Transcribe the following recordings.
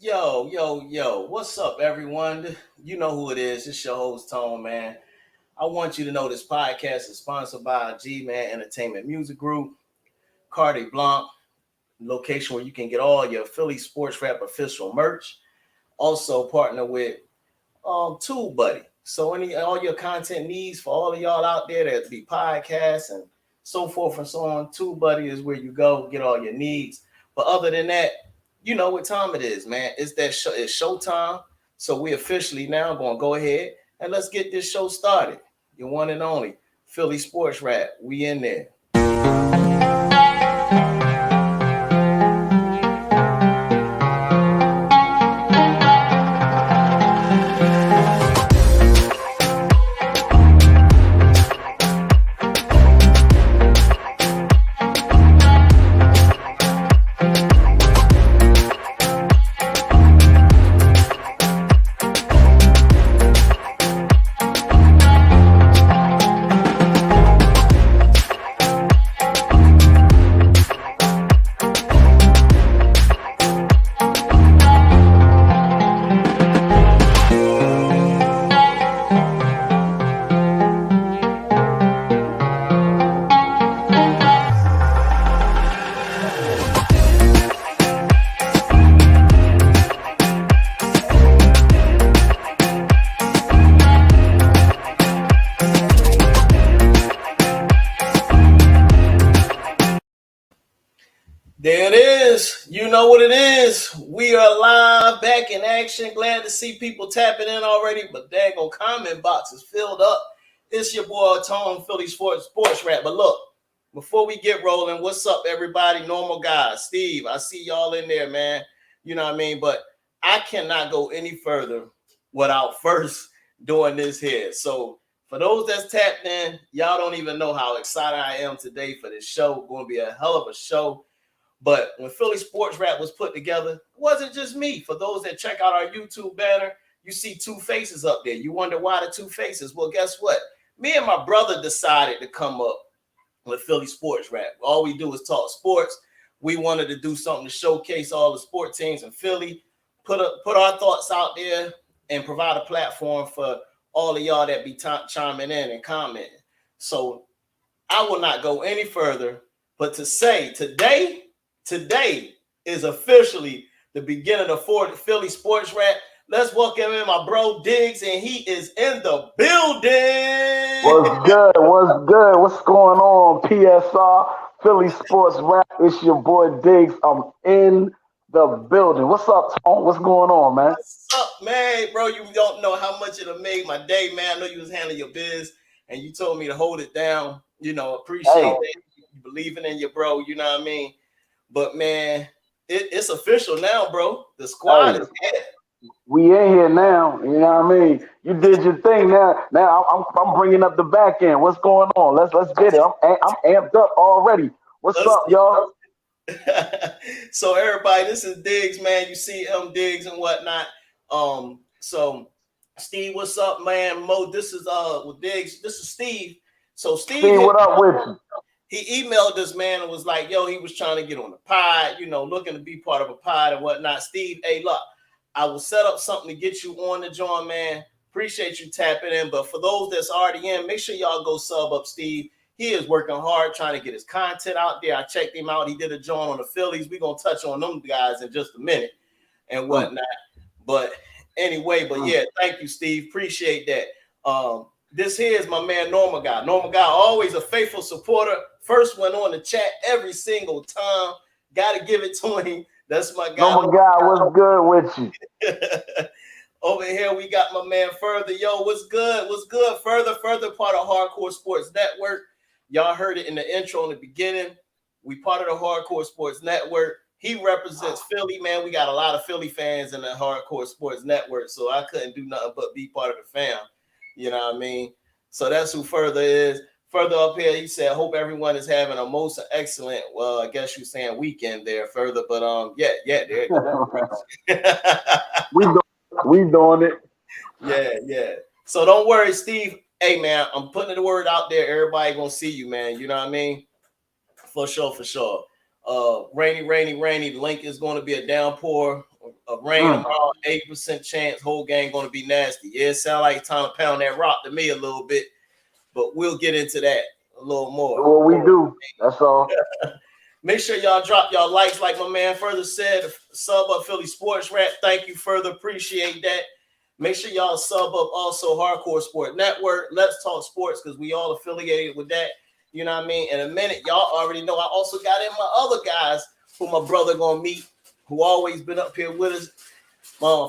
Yo, what's up, everyone? You know who it is. It's your host, Tone, man. I want you to know this podcast is sponsored by G Man Entertainment Music Group, Cardi Blanc, location where you can get all your Philly Sports Rap official merch. Also partner with TubeBuddy. So all your content needs for all of y'all out there that be podcasts and so forth and so on, TubeBuddy is where you go get all your needs. But other than that, you know what time it is, man. It's that show. It's showtime. So we officially now going to go ahead and let's get this show started. Your one and only Philly Sports Rap. We in there. There it is. You know what it is. We are live, back in action. Glad to see people tapping in already, but daggone comment box is filled up. It's your boy Tone, Philly Sports Rap. But look, before we get rolling, what's up, everybody? Normal guys, Steve, I see y'all in there, man. You know what I mean? But I cannot go any further without first doing this here. So for those that's tapped in, y'all don't even know how excited I am today for this show. Going to be a hell of a show. But when Philly Sports Rap was put together, it wasn't just me. For those that check out our YouTube banner, you see two faces up there. You wonder why the two faces? Well, guess what? Me and my brother decided to come up with Philly Sports Rap. All we do is talk sports. We wanted to do something to showcase all the sport teams in Philly, put our thoughts out there, and provide a platform for all of y'all that be chiming in and commenting. So I will not go any further, but to say today is officially the beginning of Philly Sports Rap. Let's welcome in my bro Diggz, and he is in the building. What's good? What's good? What's going on? PSR Philly Sports Rap. It's your boy Diggz. I'm in the building. What's up, Tom? What's going on, man? What's up, man? Bro, you don't know how much it'll make my day, man. I know you was handling your biz, and you told me to hold it down. You know, appreciate that. You believing in your bro, you know what I mean? But man, it's official now, bro. The squad is here. We in here now. You know what I mean? You did your thing. Now I'm bringing up the back end. What's going on? Let's get it. I'm amped up already. What's up, y'all? So everybody, this is Diggz, man. You see Diggz and whatnot. So Steve, what's up, man? Mo, this is with Diggz. This is Steve. So Steve, what up with you? He emailed this man and was like, yo, he was trying to get on the pod, you know, looking to be part of a pod and whatnot. Steve, hey, look, I will set up something to get you on the joint, man. Appreciate you tapping in. But for those that's already in, make sure y'all go sub up Steve. He is working hard trying to get his content out there. I checked him out. He did a joint on the Phillies. We're going to touch on them guys in just a minute and whatnot. But anyway, yeah, thank you, Steve. Appreciate that. This here is my man, Normal Guy. Normal Guy, always a faithful supporter. First one on the chat every single time. Got to give it to him. That's my guy. Normal Guy, what's good with you? Over here, we got my man Further. Yo, what's good? What's good? Further part of Hardcore Sports Network. Y'all heard it in the intro in the beginning. We part of the Hardcore Sports Network. He represents Philly, man. We got a lot of Philly fans in the Hardcore Sports Network, so I couldn't do nothing but be part of the fam. You know what I mean? So that's who Further is. Further up here, he said, hope everyone is having a most excellent, well, I guess you're saying weekend there, Further. But yeah, there you go. we doing it. Yeah. So don't worry, Steve. Hey, man, I'm putting the word out there. Everybody gonna see you, man. You know what I mean? For sure. Rainy. The link is going to be a downpour A rain tomorrow, 80% chance, whole game going to be nasty. Yeah, it sounds like it's time to pound that rock to me a little bit, but we'll get into that a little more. Do what we do. That's all. Make sure y'all drop y'all likes, like my man Further said. Sub up Philly Sports Rap. Thank you, Further. Appreciate that. Make sure y'all sub up also Hardcore Sport Network. Let's Talk Sports, because we all affiliated with that. You know what I mean? In a minute, y'all already know I also got in my other guys who my brother gonna meet, who always been up here with us.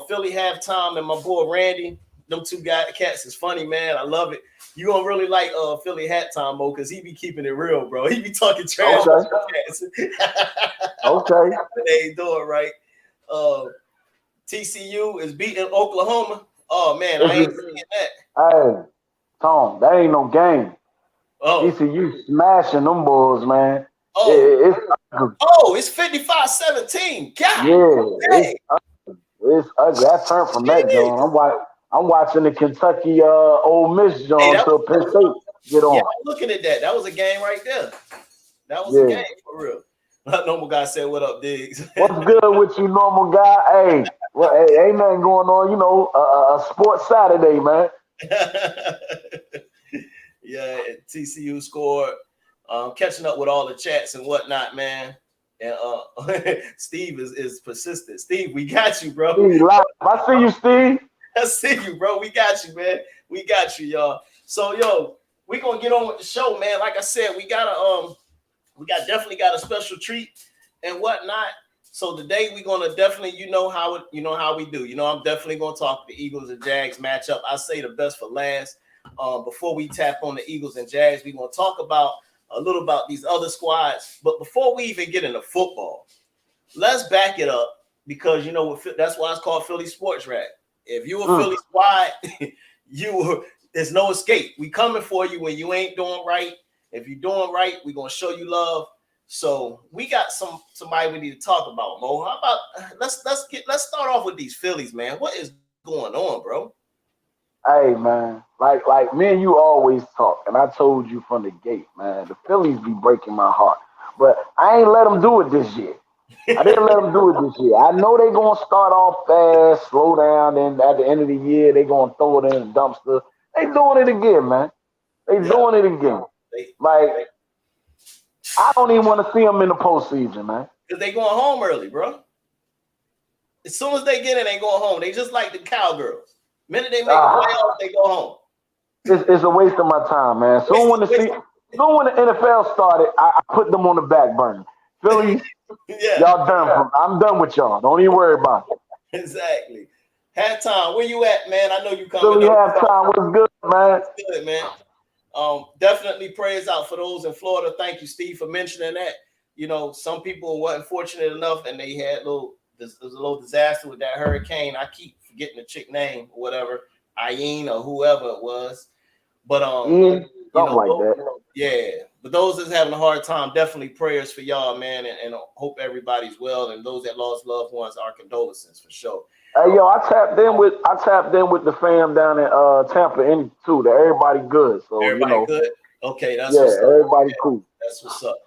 Philly Halftime and my boy Randy. Them two cats is funny, man. I love it. You gonna really like Philly Halftime, Mo, because he be keeping it real, bro. He be talking trash. Okay. They ain't doing right. TCU is beating Oklahoma. Oh man, I ain't seeing that. Hey, Tom, that ain't no game. Oh, TCU smashing them boys, man. It's 55-17. God, it's ugly. That turn from that, John. I'm watching the Kentucky Ole Miss, John, until Penn State get on. Yeah, I'm looking at that. That was a game right there. That was a game for real. Normal guy said, "What up, Diggz?" What's good with you, normal guy? Hey, ain't nothing going on. You know, a sports Saturday, man. Yeah, TCU scored. Catching up with all the chats and whatnot, man. And Steve is persistent. Steve, we got you, bro. Steve, I see you, Steve. I see you, bro. We got you, man. We got you, y'all. So, we gonna get on with the show, man. Like I said, we definitely got a special treat and whatnot. So today we gonna definitely, you know how we do. I'm definitely gonna talk the Eagles and Jags matchup. I say the best for last. Before we tap on the Eagles and Jags, we gonna talk a little about these other squads. But before we even get into football, let's back it up, because that's why it's called Philly Sports Rap. If you a Philly squad, there's no escape. We coming for you when you ain't doing right. If you're doing right, we're gonna show you love. So we got somebody we need to talk about, Mo. How about let's start off with these Phillies, man. What is going on, bro? Hey, man, like me and you always talk, and I told you from the gate, man, the Phillies be breaking my heart, but I ain't let them do it this year. I didn't let them do it this year. I know they're going to start off fast, slow down, and at the end of the year, they're going to throw it in the dumpster. They doing it again, man. They doing it again. I don't even want to see them in the postseason, man. Because they going home early, bro. As soon as they get in, they going home. They just like the Cowgirls. The minute they make the playoffs, they go home. It's a waste of my time, man. Soon when the NFL started, I put them on the back burner. Philly, y'all done. I'm done with y'all. Don't even worry about it. Exactly. Halftime, where you at, man? I know you coming. Philly halftime was good, man. Good, man. Definitely praise out for those in Florida. Thank you, Steve, for mentioning that. Some people weren't fortunate enough, and they had there was a little disaster with that hurricane. I keep forgetting the chick name or whatever, Ian or whoever it was. But something like that. Yeah. But those that's having a hard time, definitely prayers for y'all, man, and hope everybody's well. And those that lost loved ones, our condolences for sure. Hey, yo, I tapped in with the fam down in Tampa too. That everybody good. So everybody good. Okay, that's what's up. Everybody cool. That's what's up.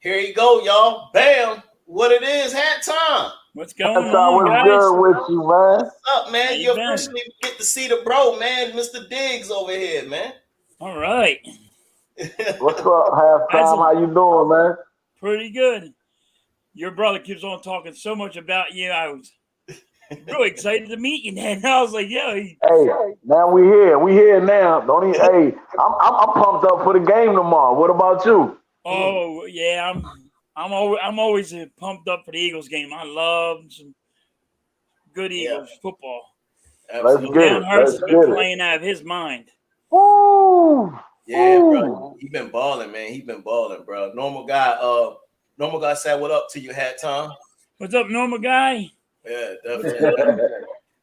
Here you go, y'all. Bam. What it is, halftime. What's going on, guys? What's good with you, man? What's up, man? You officially get to see the bro, man, Mr. Diggz over here, man. All right. What's up, halftime? How you doing, man? Pretty good. Your brother keeps on talking so much about you. I was really excited to meet you, man. I was like, Hey, now we here. We here now. Don't even. Hey, I'm pumped up for the game tomorrow. What about you? Oh yeah, I'm always pumped up for the Eagles game. I love some good Eagles football. Let's get it. Hurts has been playing out of his mind. Woo! Yeah, bro. He been balling, man. He been balling, bro. Normal guy said, "What up to you, hat time?" What's up, normal guy? Yeah, definitely.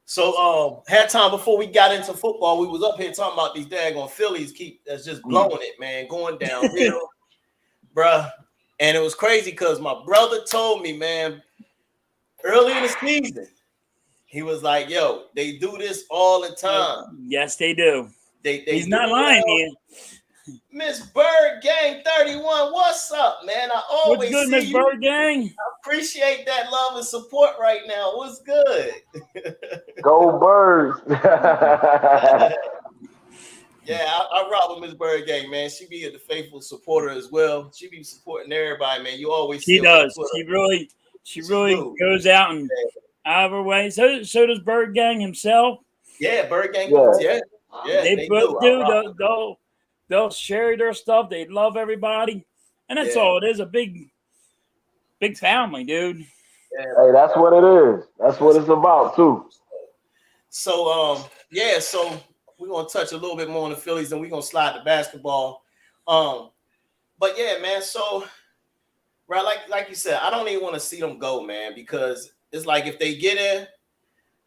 So, hat time. Before we got into football, we was up here talking about these daggone Phillies that's just blowing it, man, going downhill, bruh. And it was crazy because my brother told me, man, early in the season, he was like, "Yo, they do this all the time." Yes, they do. He's not lying here. Miss Bird Gang 31, what's up, man? I always what's good, see Miss you. Bird Gang? I appreciate that love and support right now. What's good? Go Birds. Yeah, I rock with Miss Bird Gang, man. She be a faithful supporter as well. She be supporting everybody, man. You always see She her on does. Twitter. She really goes out and out of her way. So does Bird Gang himself. Yeah, Bird Gang. Yeah. Yeah, they both do. They'll share their stuff. They love everybody, and that's all it is. A big family, dude. Yeah. Hey, that's what it is. That's what it's about too. So so we're gonna touch a little bit more on the Phillies, and we're gonna slide to basketball. But yeah, man. So right, like you said, I don't even want to see them go, man, because it's like if they get in,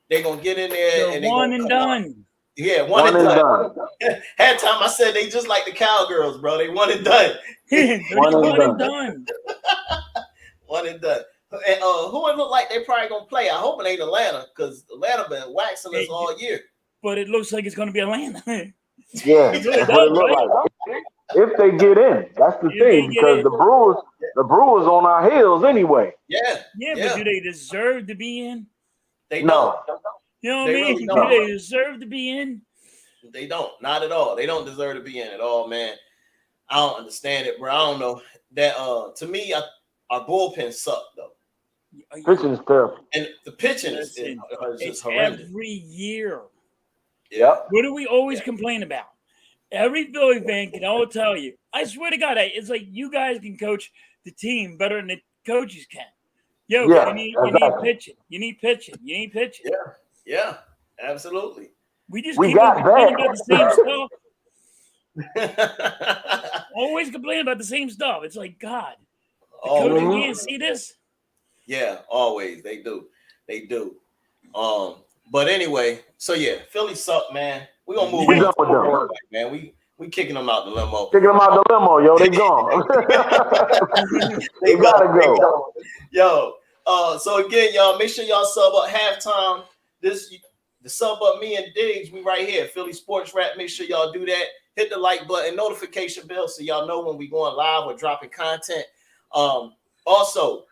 they're gonna get in there and they're one and done. Out. Yeah, one and done. Had time I said they just like the Cowgirls, bro. They one and done. one and done. One and done. And who it look like they probably gonna play? I hope it ain't Atlanta, because Atlanta been waxing us all year. But it looks like it's gonna be Atlanta. Yeah, that's what it look like. If they get in, that's the thing, because the Brewers on our heels anyway. Yeah, but do they deserve to be in? They don't. You know what I mean? Do they deserve to be in? They don't. Not at all. They don't deserve to be in at all, man. I don't understand it, bro. I don't know. That to me, our bullpen sucked though. Pitching is terrible. And the pitching is just horrendous. Every year. Yep. What do we always complain about? Every Philly fan can all tell you. I swear to God, it's like you guys can coach the team better than the coaches can. Yo, you need pitching. You need pitching. You need pitching. Yeah, absolutely. We keep complaining about the same stuff. Always complain about the same stuff. It's like, God, the coaches can't see this. Yeah, always. They do. But anyway, so yeah, Philly suck, man. We're gonna move on, man. We kicking them out the limo. Kicking them out the limo, yo. They gone. They gotta go. Yo, so again, y'all, make sure y'all sub up halftime. The sub up me and Diggz, we right here. Philly Sports Rap. Make sure y'all do that. Hit the like button, notification bell, so y'all know when we going live or dropping content. Also,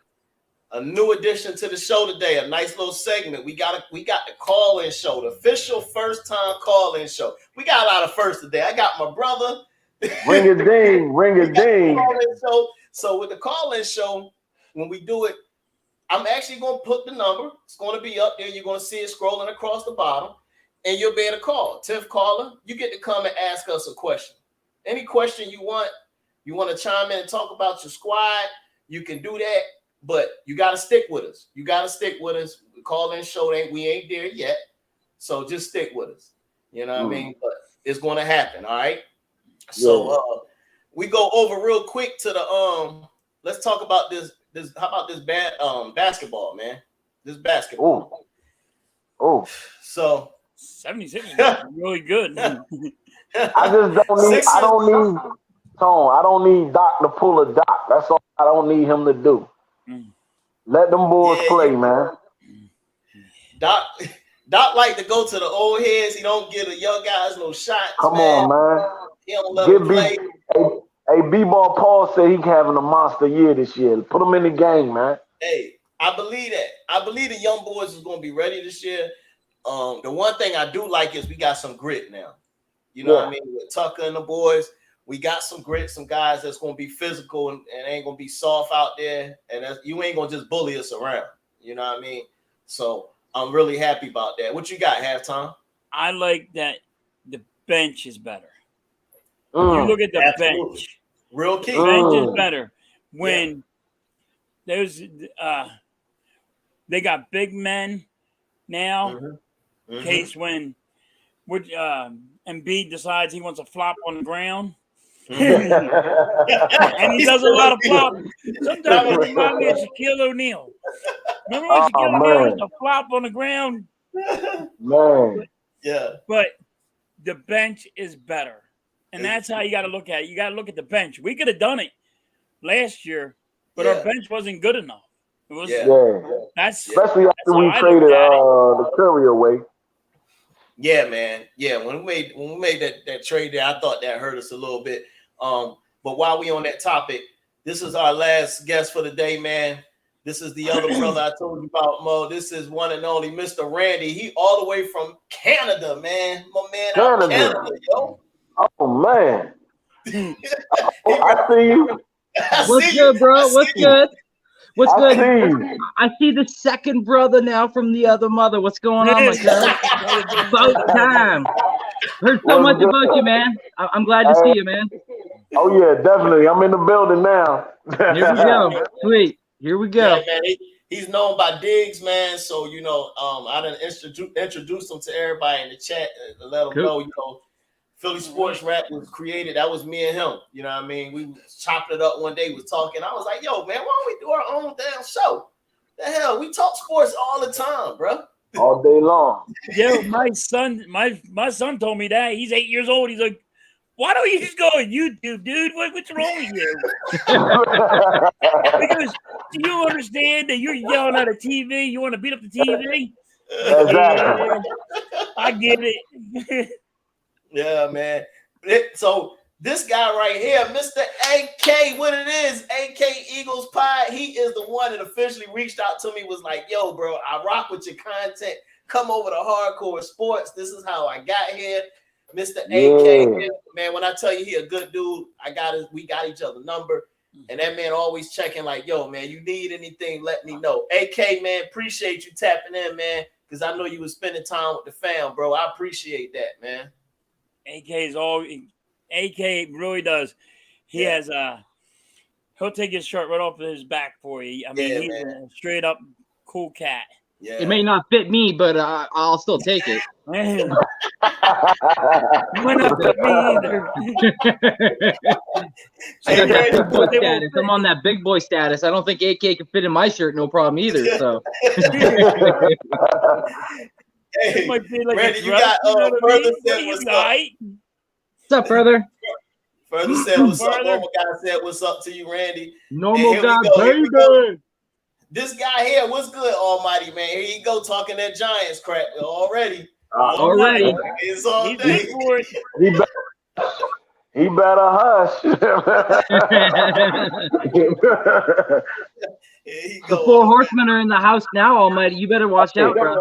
a new addition to the show today, a nice little segment. We got the call-in show, the official first-time call-in show. We got a lot of firsts today. I got my brother. Ring a ding. So with the call-in show, when we do it, I'm actually going to put the number. It's going to be up there. You're going to see it scrolling across the bottom, and you'll be able to call. 10th caller, you get to come and ask us a question. Any question you want to chime in and talk about your squad, you can do that. But you got to stick with us. The call-in show, we ain't there yet. So just stick with us. You know what I mean? But it's going to happen, all right? So we go over real quick to the let's talk about this how about this basketball, man? This basketball. Oh. So 76 is really good. I don't need Doc to pull a Doc. That's all I don't need him to do. Let them boys play, man. Doc like to go to the old heads. He don't give the young guys no shots. Come on, man. He don't let them play. Hey, B-Ball Paul said he's having a monster year this year. Put him in the game, man. Hey, I believe that. I believe the young boys is going to be ready this year. The one thing I do like is we got some grit now. You know what I mean? With Tucker and the boys, we got some grit, some guys that's going to be physical and ain't going to be soft out there. And you ain't going to just bully us around. You know what I mean? So I'm really happy about that. What you got, halftime? I like that the bench is better. You look at the bench. Real key. The bench is better. When there's they got big men now. In case when Embiid decides he wants to flop on the ground. And he does a lot of flopping. Sometimes it reminds me of Shaquille O'Neal. Remember when Shaquille O'Neal used to flop on the ground? Man. Yeah. But the bench is better. And that's how you got to look at it. You got to look at the bench. We could have done it last year, but our bench wasn't good enough. It was that's especially after we traded the Curry away. Yeah, man. Yeah, when we made that trade there, I thought that hurt us a little bit. But while we on that topic, this is our last guest for the day, man. This is the other brother I told you about, Mo. This is one and only Mr. Randy. He all the way from Canada, man. My man out Canada, yo. Oh, man. I see you. What's good, bro? What's good? What's good? I see the second brother now from the other mother. What's going on, my girl? About time. Heard so much about you, man. I'm glad to see you, man. Oh, yeah, definitely. I'm in the building now. Here we go. Sweet. Here we go. Yeah, man, he's known by Diggz, man. So, you know, I done introduced him to everybody in the chat to let them know, you know, Philly Sports Rap was created. That was me and him. You know what I mean? We chopped it up one day, was talking. I was like, yo, man, why don't we do our own damn show? The hell, we talk sports all the time, bro. All day long. Yo, my son told me that. He's 8 years old. He's like, why don't you just go on YouTube, dude? What's wrong with you? Because do you understand that you're yelling at a TV? You want to beat up the TV? Exactly. I get it. Yeah, man. So this guy right here, Mr. AK, what it is, AK Eagles Pie, he is the one that officially reached out to me, was like, yo, bro, I rock with your content. Come over to Hardcore Sports. This is how I got here. Mr. AK, man, when I tell you he a good dude, we got each other number. And that man always checking like, yo, man, you need anything, let me know. AK, man, appreciate you tapping in, man, because I know you was spending time with the fam, bro. I appreciate that, man. AK really does. He has he'll take his shirt right off of his back for you. I mean, he's a straight up cool cat. Yeah. It may not fit me, but I'll still take it. Man. Might not fit me either. I got that big boy status. I'm on that big boy status. I don't think AK can fit in my shirt, no problem either. So. Hey, Randy, you got Further said what's up. What's up, Further? Further said what's up. Normal guy said what's up to you, Randy. Normal guy, baby. This guy here, what's good, Almighty, man? Here you go, talking that Giants crap already. Already. It's all day. He better hush. The 4 horsemen are in the house now, Almighty. You better watch out, bro.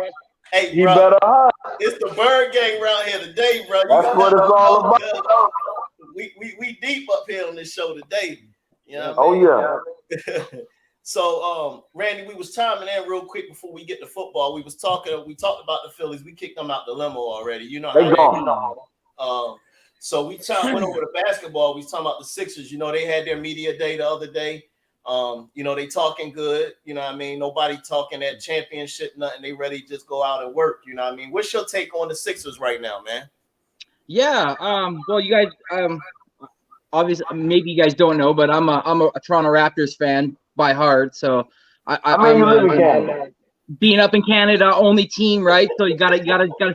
Hey, you bro, better hush. It's the bird gang around here today, bro. That's what it's all about. We deep up here on this show today. You know what I mean? Yeah. So, Randy, we was chiming in real quick before we get to football. We talked about the Phillies. We kicked them out the limo already. You know how so we went over to basketball. We was talking about the Sixers. You know, they had their media day the other day. You know, they talking good. You know what I mean? Nobody talking that championship, nothing. They ready to just go out and work. You know what I mean? What's your take on the Sixers right now, man? Yeah. Well, you guys, obviously, maybe you guys don't know, but I'm a Toronto Raptors fan by heart. So I'm being up in Canada, only team, right? So you gotta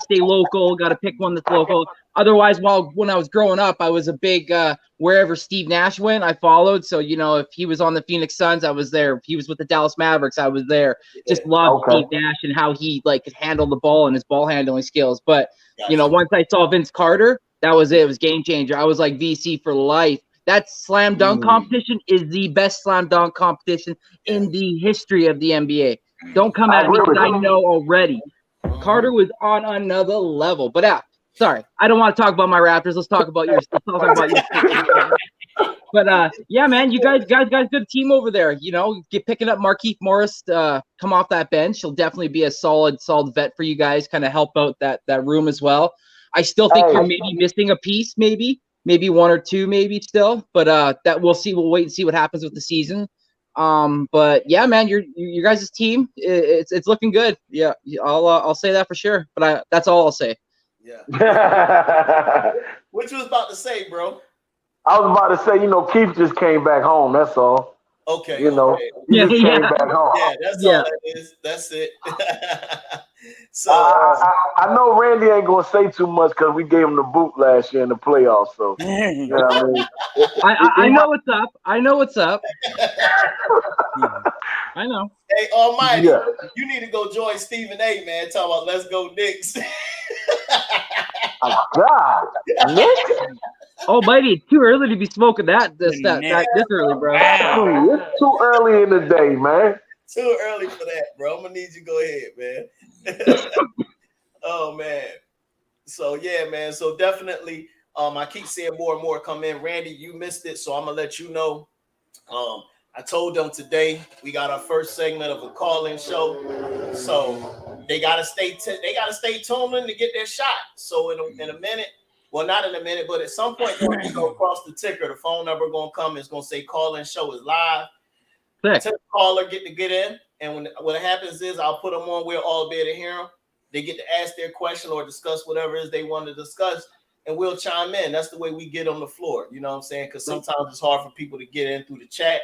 stay local. Got to pick one that's local. Otherwise, when I was growing up, I was a big wherever Steve Nash went, I followed. So you know, if he was on the Phoenix Suns, I was there. If he was with the Dallas Mavericks, I was there. Just loved Steve Nash and how he could handle the ball and his ball handling skills. But you know, once I saw Vince Carter, that was it. It was game changer. I was like VC for life. That slam dunk competition is the best slam dunk competition in the history of the NBA. Don't come at me because I know already. Carter was on another level. But sorry, I don't want to talk about my Raptors. Let's talk about yours. But yeah, man, you guys got a good team over there. You know, picking up Markieff Morris, come off that bench. He'll definitely be a solid vet for you guys. Kind of help out that room as well. I still think you're maybe missing a piece, maybe one or two, maybe still. But that we'll see. We'll wait and see what happens with the season. But yeah, man, your guys' team, it's looking good. Yeah, I'll say that for sure. But that's all I'll say. Yeah. What you was about to say, bro? I was about to say, you know, Keith just came back home. That's all. Okay. You know, he just came back home. Yeah, that's all that is. That's it. So I know Randy ain't gonna say too much because we gave him the boot last year in the playoffs. So you know what I mean? I know what's up. I know what's up. I know. Hey, Almighty, you need to go join Stephen A, man. Talk about let's go Knicks. Oh, God, Knicks? Oh, buddy, it's too early to be smoking that this early, bro. It's too early in the day, man. Too early for that, bro. I'm gonna need you to go ahead, man. Oh man. So yeah, man. So definitely, I keep seeing more and more come in. Randy, you missed it, so I'm gonna let you know. I told them today we got our first segment of a call-in show, so they gotta stay tuned in to get their shot. So in a minute, well, not in a minute, but at some point during the show, across the ticker, the phone number gonna come. It's gonna say call-in show is live. The caller get in, and when what happens is I'll put them on. We'll all be able to hear them. They get to ask their question or discuss whatever it is they want to discuss, and we'll chime in. That's the way we get on the floor. You know what I'm saying? Because sometimes it's hard for people to get in through the chat.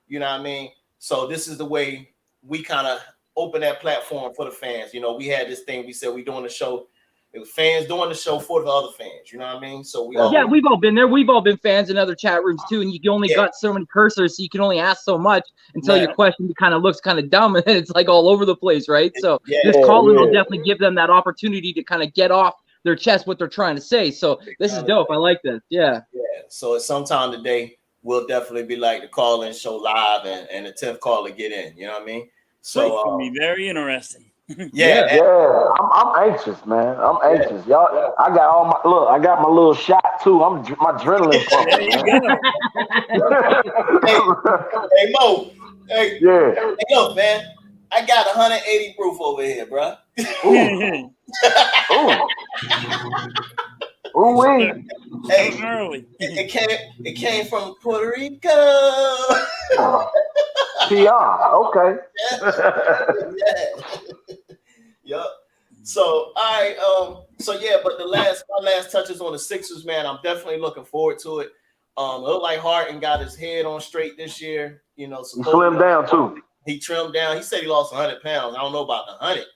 You know what I mean? So this is the way we kind of open that platform for the fans. You know, we had this thing. We said we doing the show. It was fans doing the show for the other fans. You know what I mean? So we've all been there. We've all been fans in other chat rooms too, and you only got so many cursors, so you can only ask so much until your question kind of looks kind of dumb, and then it's like all over the place, right? So this call-in will definitely give them that opportunity to kind of get off their chest what they're trying to say. So this is dope. I like this. Yeah. So at some time today, we'll definitely be like the call-in show live, and the 10th caller get in. You know what I mean? So it's gonna be very interesting. I'm anxious, man. I'm anxious, y'all. I got my little shot too. My adrenaline pumping. Hey Mo. Hey, look, man. I got 180 proof over here, bro. Ooh, hey, early. It came from Puerto Rico. PR, okay. Yep. So all right, but my last touches on the Sixers, man. I'm definitely looking forward to it. It looked like Harden got his head on straight this year. You know, he slimmed down too. He trimmed down. He said he lost 100 pounds. I don't know about the 100,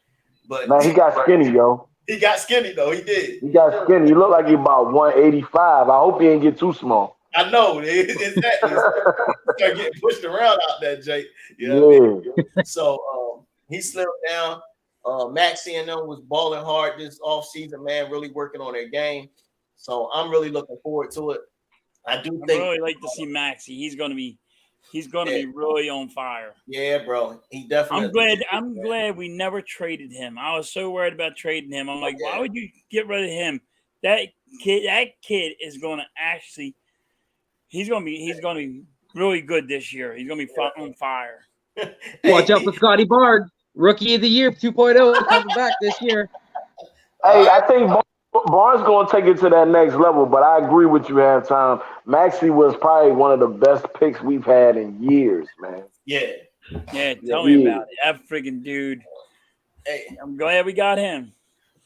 but man, he got skinny, yo. He got skinny though. He did. He got skinny. He looked like he about 185. I hope he didn't get too small. I know. It's start getting pushed around out there, Jake. You know what I mean? So he slimmed down. Maxie and them was balling hard this offseason, man, really working on their game. So I'm really looking forward to it. I really like to see Maxie. He's gonna be really on fire. Yeah, bro. He definitely. I'm glad we never traded him. I was so worried about trading him. I'm like, why would you get rid of him? That kid is gonna actually. He's gonna be really good this year. He's gonna be on fire. Watch out for Scotty Bard. Rookie of the Year 2.0 coming back this year. Hey, I think Barnes going to take it to that next level, but I agree with you, Halftime. Maxey was probably one of the best picks we've had in years, man. Yeah, tell me about it. That freaking dude. Hey, I'm glad we got him.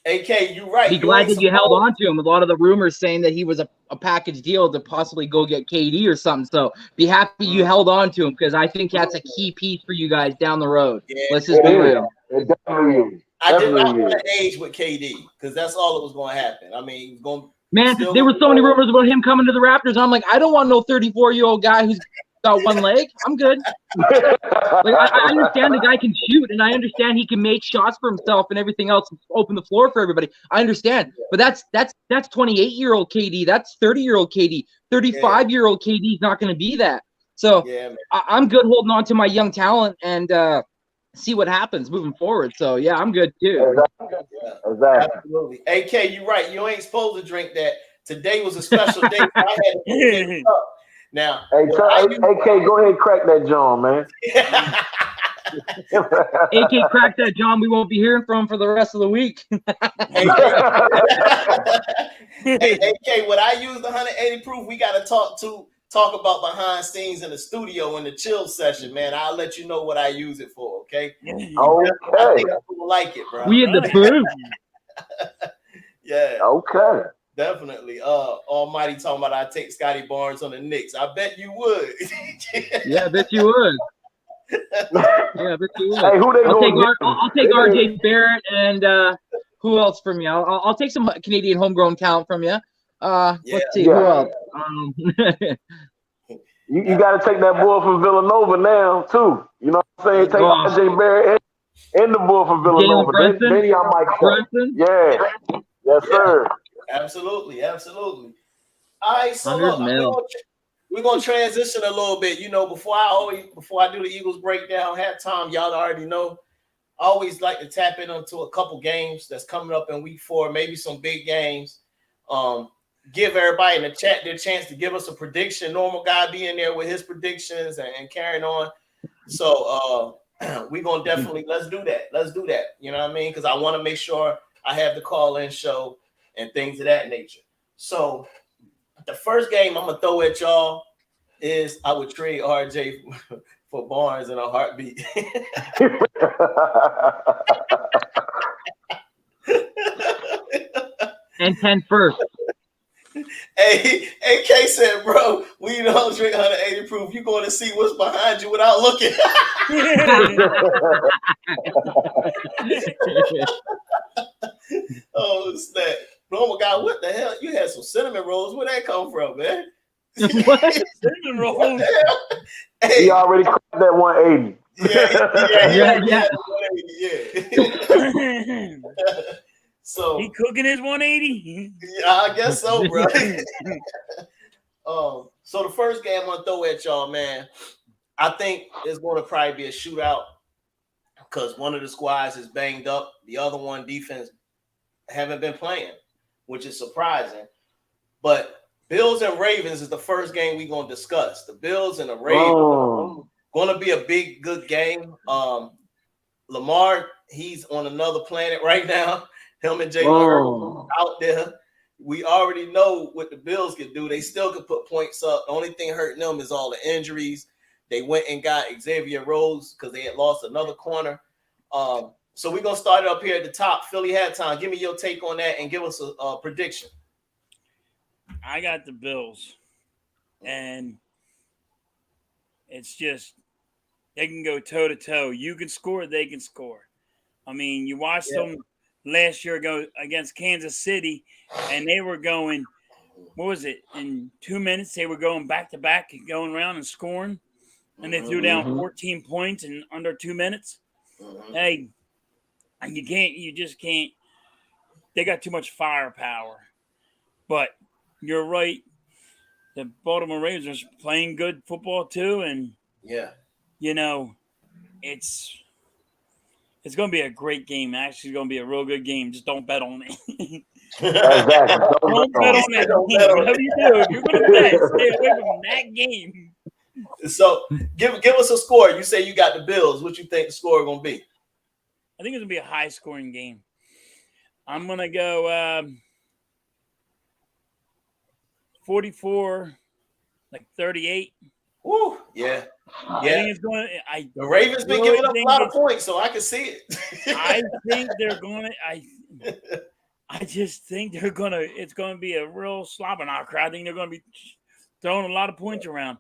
AK, you're right. Be glad that you held on to him. A lot of the rumors saying that he was a package deal to possibly go get KD or something. So be happy you held on to him because I think that's a key piece for you guys down the road. Yeah, let's just be real. It definitely is. I did not want to age with KD because that's all that was going to happen. I mean, he was going. Man, there were so many rumors about him coming to the Raptors. And I'm like, I don't want no 34-year-old guy who's got one leg. I'm good. I understand the guy can shoot, and I understand he can make shots for himself and everything else, and open the floor for everybody. I understand, but that's 28-year-old KD. That's 30-year-old KD. 35-year-old KD is not going to be that. So I'm good holding on to my young talent and see what happens moving forward. So yeah, I'm good too. Exactly. Absolutely. AK, you're right. You ain't supposed to drink that. Today was a special day. I had to pick it up. Now, hey, AK, go ahead and crack that John, man. AK, crack that John. We won't be hearing from him for the rest of the week. Hey, AK, when I use the 180 proof, we got to talk about behind scenes in the studio in the chill session, man. I'll let you know what I use it for, okay? Okay. I think people like it, bro. We in the booth. Yeah. Okay. Definitely. Almighty talking about I take Scotty Barnes on the Knicks. I bet you would. Yeah, I bet you would. Yeah, I bet you would. Hey, who they I'll take RJ Barrett and who else from you? I'll take some Canadian homegrown talent from you. Let's see who else. You got to take that boy from Villanova now too. You know what I'm saying? Take RJ Barrett and the boy from Villanova. Then y'all might Brunson? Yeah. Yes, sir. Absolutely. All right, so look, we're gonna transition a little bit. You know, before I do the Eagles breakdown, halftime, y'all already know. I always like to tap into a couple games that's coming up in week 4, maybe some big games. Give everybody in the chat their chance to give us a prediction. Normal guy be in there with his predictions and carrying on. So we're gonna definitely let's do that. You know what I mean? Because I want to make sure I have the call-in show and things of that nature. So the first game I'm gonna throw at y'all is I would trade RJ for Barnes in a heartbeat. And 10 first. Hey, AK said, bro, we don't drink 180 proof. You're going to see what's behind you without looking. Oh, snap. Normal guy, what the hell? You had some cinnamon rolls. Where'd that come from, man? What? Cinnamon rolls? Hey. He already cracked that 180. Yeah. So he cooking his 180? Yeah, I guess so, bro. So the first game I'm gonna throw at y'all, man. I think it's gonna probably be a shootout because one of the squads is banged up. The other one, defense, haven't been playing, which is surprising. But Bills and Ravens is the first game we're gonna discuss. The Bills and the Ravens gonna be a big, good game. Lamar, he's on another planet right now. Him and Jalen out there. We already know what the Bills can do. They still can put points up. The only thing hurting them is all the injuries. They went and got Xavier Rhodes because they had lost another corner. So we're going to start it up here at the top. Philly halftime. Give me your take on that and give us a prediction. I got the Bills. And it's just they can go toe-to-toe. You can score, they can score. I mean, you watched them last year ago against Kansas City, and they were going, what was it? In 2 minutes, they were going back to back and going around and scoring, and they threw down 14 points in under 2 minutes. Hey, you just can't. They got too much firepower. But you're right. The Baltimore Ravens are playing good football too, and you know, it's going to be a great game. Actually, it's going to be a real good game. Just don't bet on it. Exactly. Don't bet on that game. Whatever you do, if you're going to bet, stay away from that game. So, give us a score. You say you got the Bills. What you think the score is going to be? I think it's going to be a high-scoring game. I'm going to go 44, like 38. Woo, yeah. I think it's going. The Ravens been giving up a lot of points, so I can see it. I think they're going to. I just think they're going to. It's going to be a real slobber knocker. I think they're going to be throwing a lot of points around,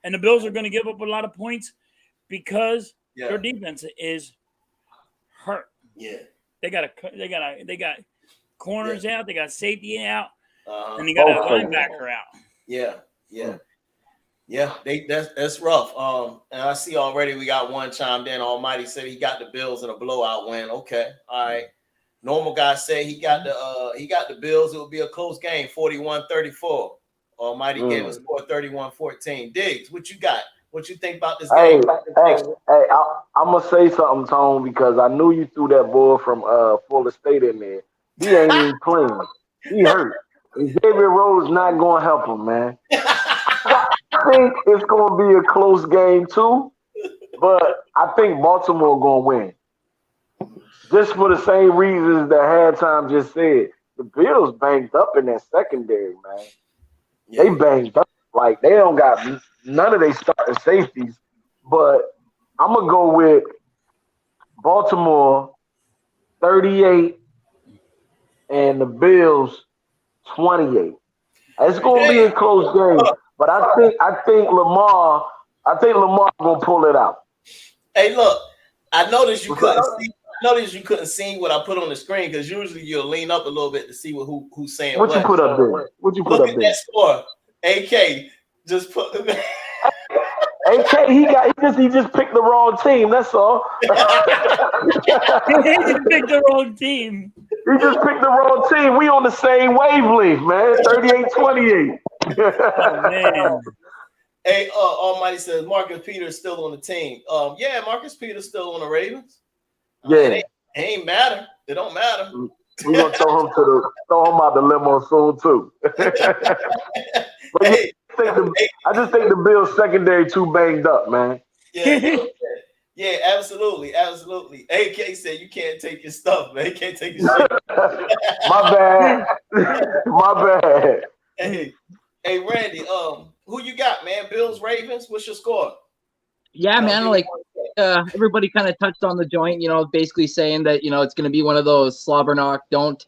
and the Bills are going to give up a lot of points because their defense is hurt. Yeah, they got corners out. They got safety out, and they got a linebacker out. Yeah, that's rough. And I see already we got one chimed in. Almighty said he got the Bills in a blowout win. Okay, all right. Normal guy said he got the Bills. It would be a close game, 41-34. Almighty gave us score 31-14. Diggz, what you got? What you think about this game? Hey, I'm gonna say something, Tone, because I knew you threw that boy from Fuller State in there. He ain't even playing. He hurt. Xavier Rhodes not gonna help him, man. I think it's going to be a close game too, but I think Baltimore going to win. Just for the same reasons that halftime just said. The Bills banged up in that secondary, man. They banged up. Like, they don't got none of their starting safeties, but I'm going to go with Baltimore 38 and the Bills 28. It's going to be a close game. But I think Lamar gonna pull it out. Hey, look, I noticed you couldn't see what I put on the screen because usually you'll lean up a little bit to see who's saying what. What you put up there? Look at that score. AK just put the AK, he just picked the wrong team. That's all. He just picked the wrong team. He just picked the wrong team. We on the same wavelength, man. 38-28. Oh, man. Hey, Almighty says Marcus Peters still on the team. Yeah, Marcus Peters still on the Ravens. It ain't matter. It don't matter. We're gonna throw him out the limo soon too. Hey, I just think the Bills secondary too banged up, man. Yeah, absolutely. AK said you can't take your stuff, man. You can't take your shit. My bad. Hey, Randy, who you got, man? Bills, Ravens. What's your score? Yeah, man. Like everybody kind of touched on the joint. Basically saying that it's going to be one of those slobber knock. Don't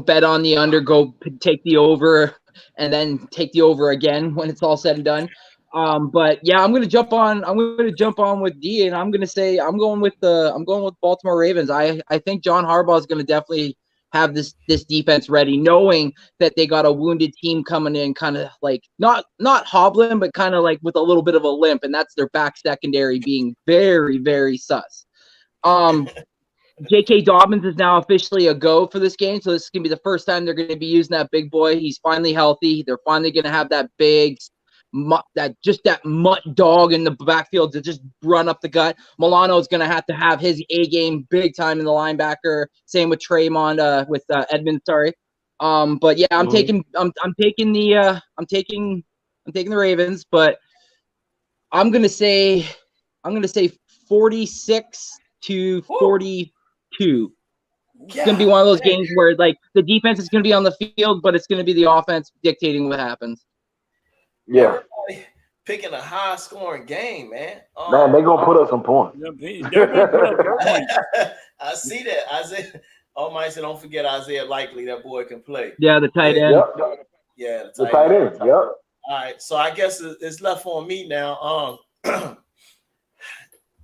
bet on the under. Go take the over, and then take the over again when it's all said and done. But yeah, I'm gonna jump on with D, and I'm gonna say I'm going with Baltimore Ravens. I think John Harbaugh is gonna definitely have this defense ready, knowing that they got a wounded team coming in, kind of like not hobbling, but kind of like with a little bit of a limp, and that's their back secondary being very, very sus. J.K. Dobbins is now officially a go for this game, so this is gonna be the first time they're gonna be using that big boy. He's finally healthy. They're finally gonna have that big. That mutt dog in the backfield to just run up the gut. Milano is going to have his A game big time in the linebacker. Same with Tremont, with Edmonds. Sorry, but yeah, I'm taking the Ravens, but I'm gonna say 46-42. It's gonna be one of those games where like the defense is gonna be on the field, but it's gonna be the offense dictating what happens. Yeah. Picking a high scoring game, man. Man, they're gonna put up some points. They're gonna put up points. I see that. Isaiah. Almighty said, don't forget Isaiah Likely. That boy can play. Yeah, the tight end. Yep. Yeah, the tight end. Yep. All right, so I guess it's left on me now. I'm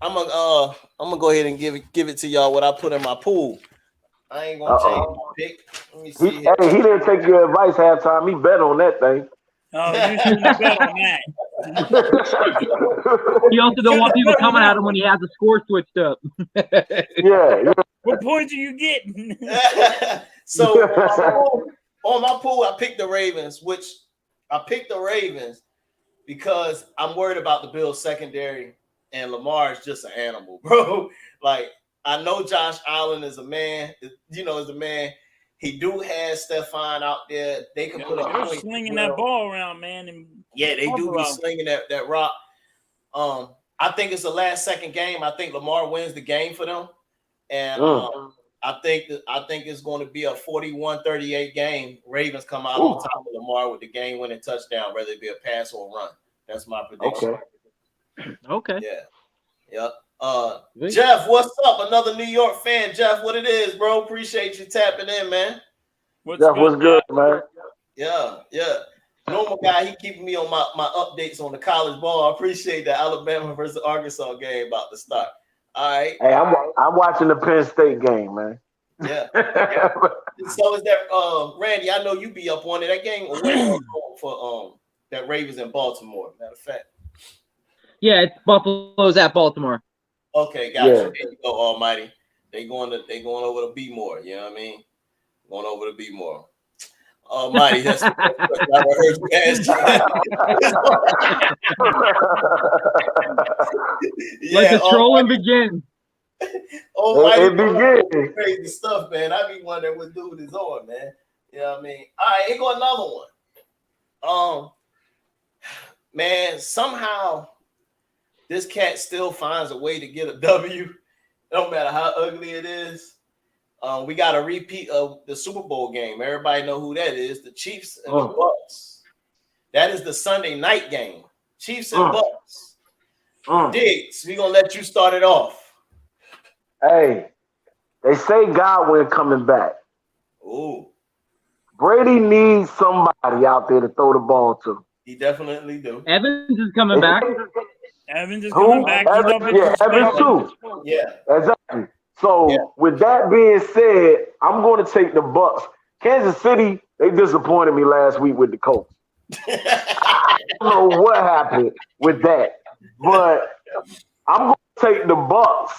gonna go ahead and give it to y'all what I put in my pool. I ain't gonna change my pick. Let me see. He didn't take your advice halftime. He bet on that thing. Oh, you shouldn't have bet on that. You also don't want people coming at him when he has the score switched up. Yeah. What points are you getting? So on my pool, I picked the Ravens, because I'm worried about the Bills secondary, and Lamar is just an animal, bro. Like, I know Josh Allen is a man, He do have Stephon out there. They can put they're slinging that ball around, man. And yeah, they do be slinging that rock. I think it's the last second game. I think Lamar wins the game for them, and I think it's going to be a 41-38 game. Ravens come out on top of Lamar with the game-winning touchdown, whether it be a pass or a run. That's my prediction. Okay. Yeah. Yep. Jeff, what's up? Another New York fan. Jeff, what it is, bro? Appreciate you tapping in, man. What's good, man? Yeah. Normal guy, he keeping me on my updates on the college ball. I appreciate that Alabama versus Arkansas game about to start. All right. Hey, I'm watching the Penn State game, man. Yeah. So is that Randy? I know you be up on it. That game for that Ravens in Baltimore. Matter of fact. Yeah, it's Buffalo's at Baltimore. Okay, gotcha. There you go, Almighty. They going over to B-more. You know what I mean? Going over to B-more. Almighty, that's what I heard you ask. Let the trolling begin. Almighty, it begins. Crazy stuff, man. I be wondering what dude is on, man. You know what I mean? All right, here go another one. Man, somehow this cat still finds a way to get a W, no matter how ugly it is. We got a repeat of the Super Bowl game. Everybody know who that is, the Chiefs and the Bucks. That is the Sunday night game. Chiefs and Bucks. Diggz, we going to let you start it off. Hey, they say Godwin coming back. Ooh. Brady needs somebody out there to throw the ball to. He definitely do. Evans is coming back. Evans is coming back. Evans too. Yeah. Exactly. So with that being said, I'm going to take the Bucks. Kansas City, they disappointed me last week with the Colts. I don't know what happened with that, but I'm going to take the Bucks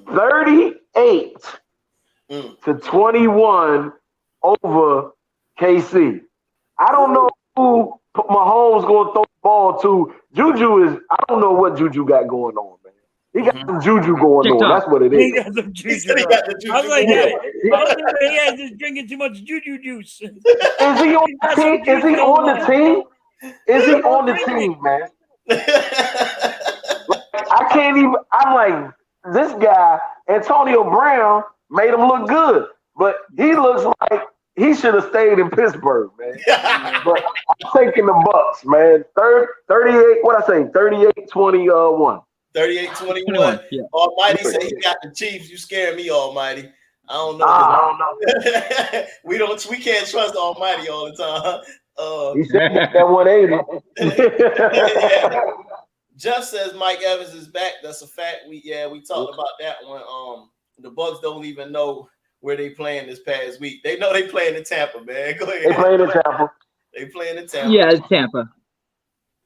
38-21 over KC. I don't know who Mahomes going to throw the ball to. Juju is, I don't know what Juju got going on, man. He got some juju going on. That's what it is. He got some juju. I was like, he has just drinking too much juju juice. Is he on the team? Is he on the team? Is he on the team, man? I can't even. I'm like, this guy, Antonio Brown, made him look good, but he looks like he should have stayed in Pittsburgh, man. But I'm taking the Bucks, man. 38. What I say? 38-21. 38-21. Yeah. Almighty said he got the Chiefs. You scare me, Almighty. I don't know. We can't trust Almighty all the time. He said that 180. Jeff says Mike Evans is back. That's a fact. We talked about that one. The Bucks don't even know where they playing this past week. They know they playing in Tampa, man. Go ahead. They playing in Tampa. They playing in Tampa. Yeah, it's Tampa.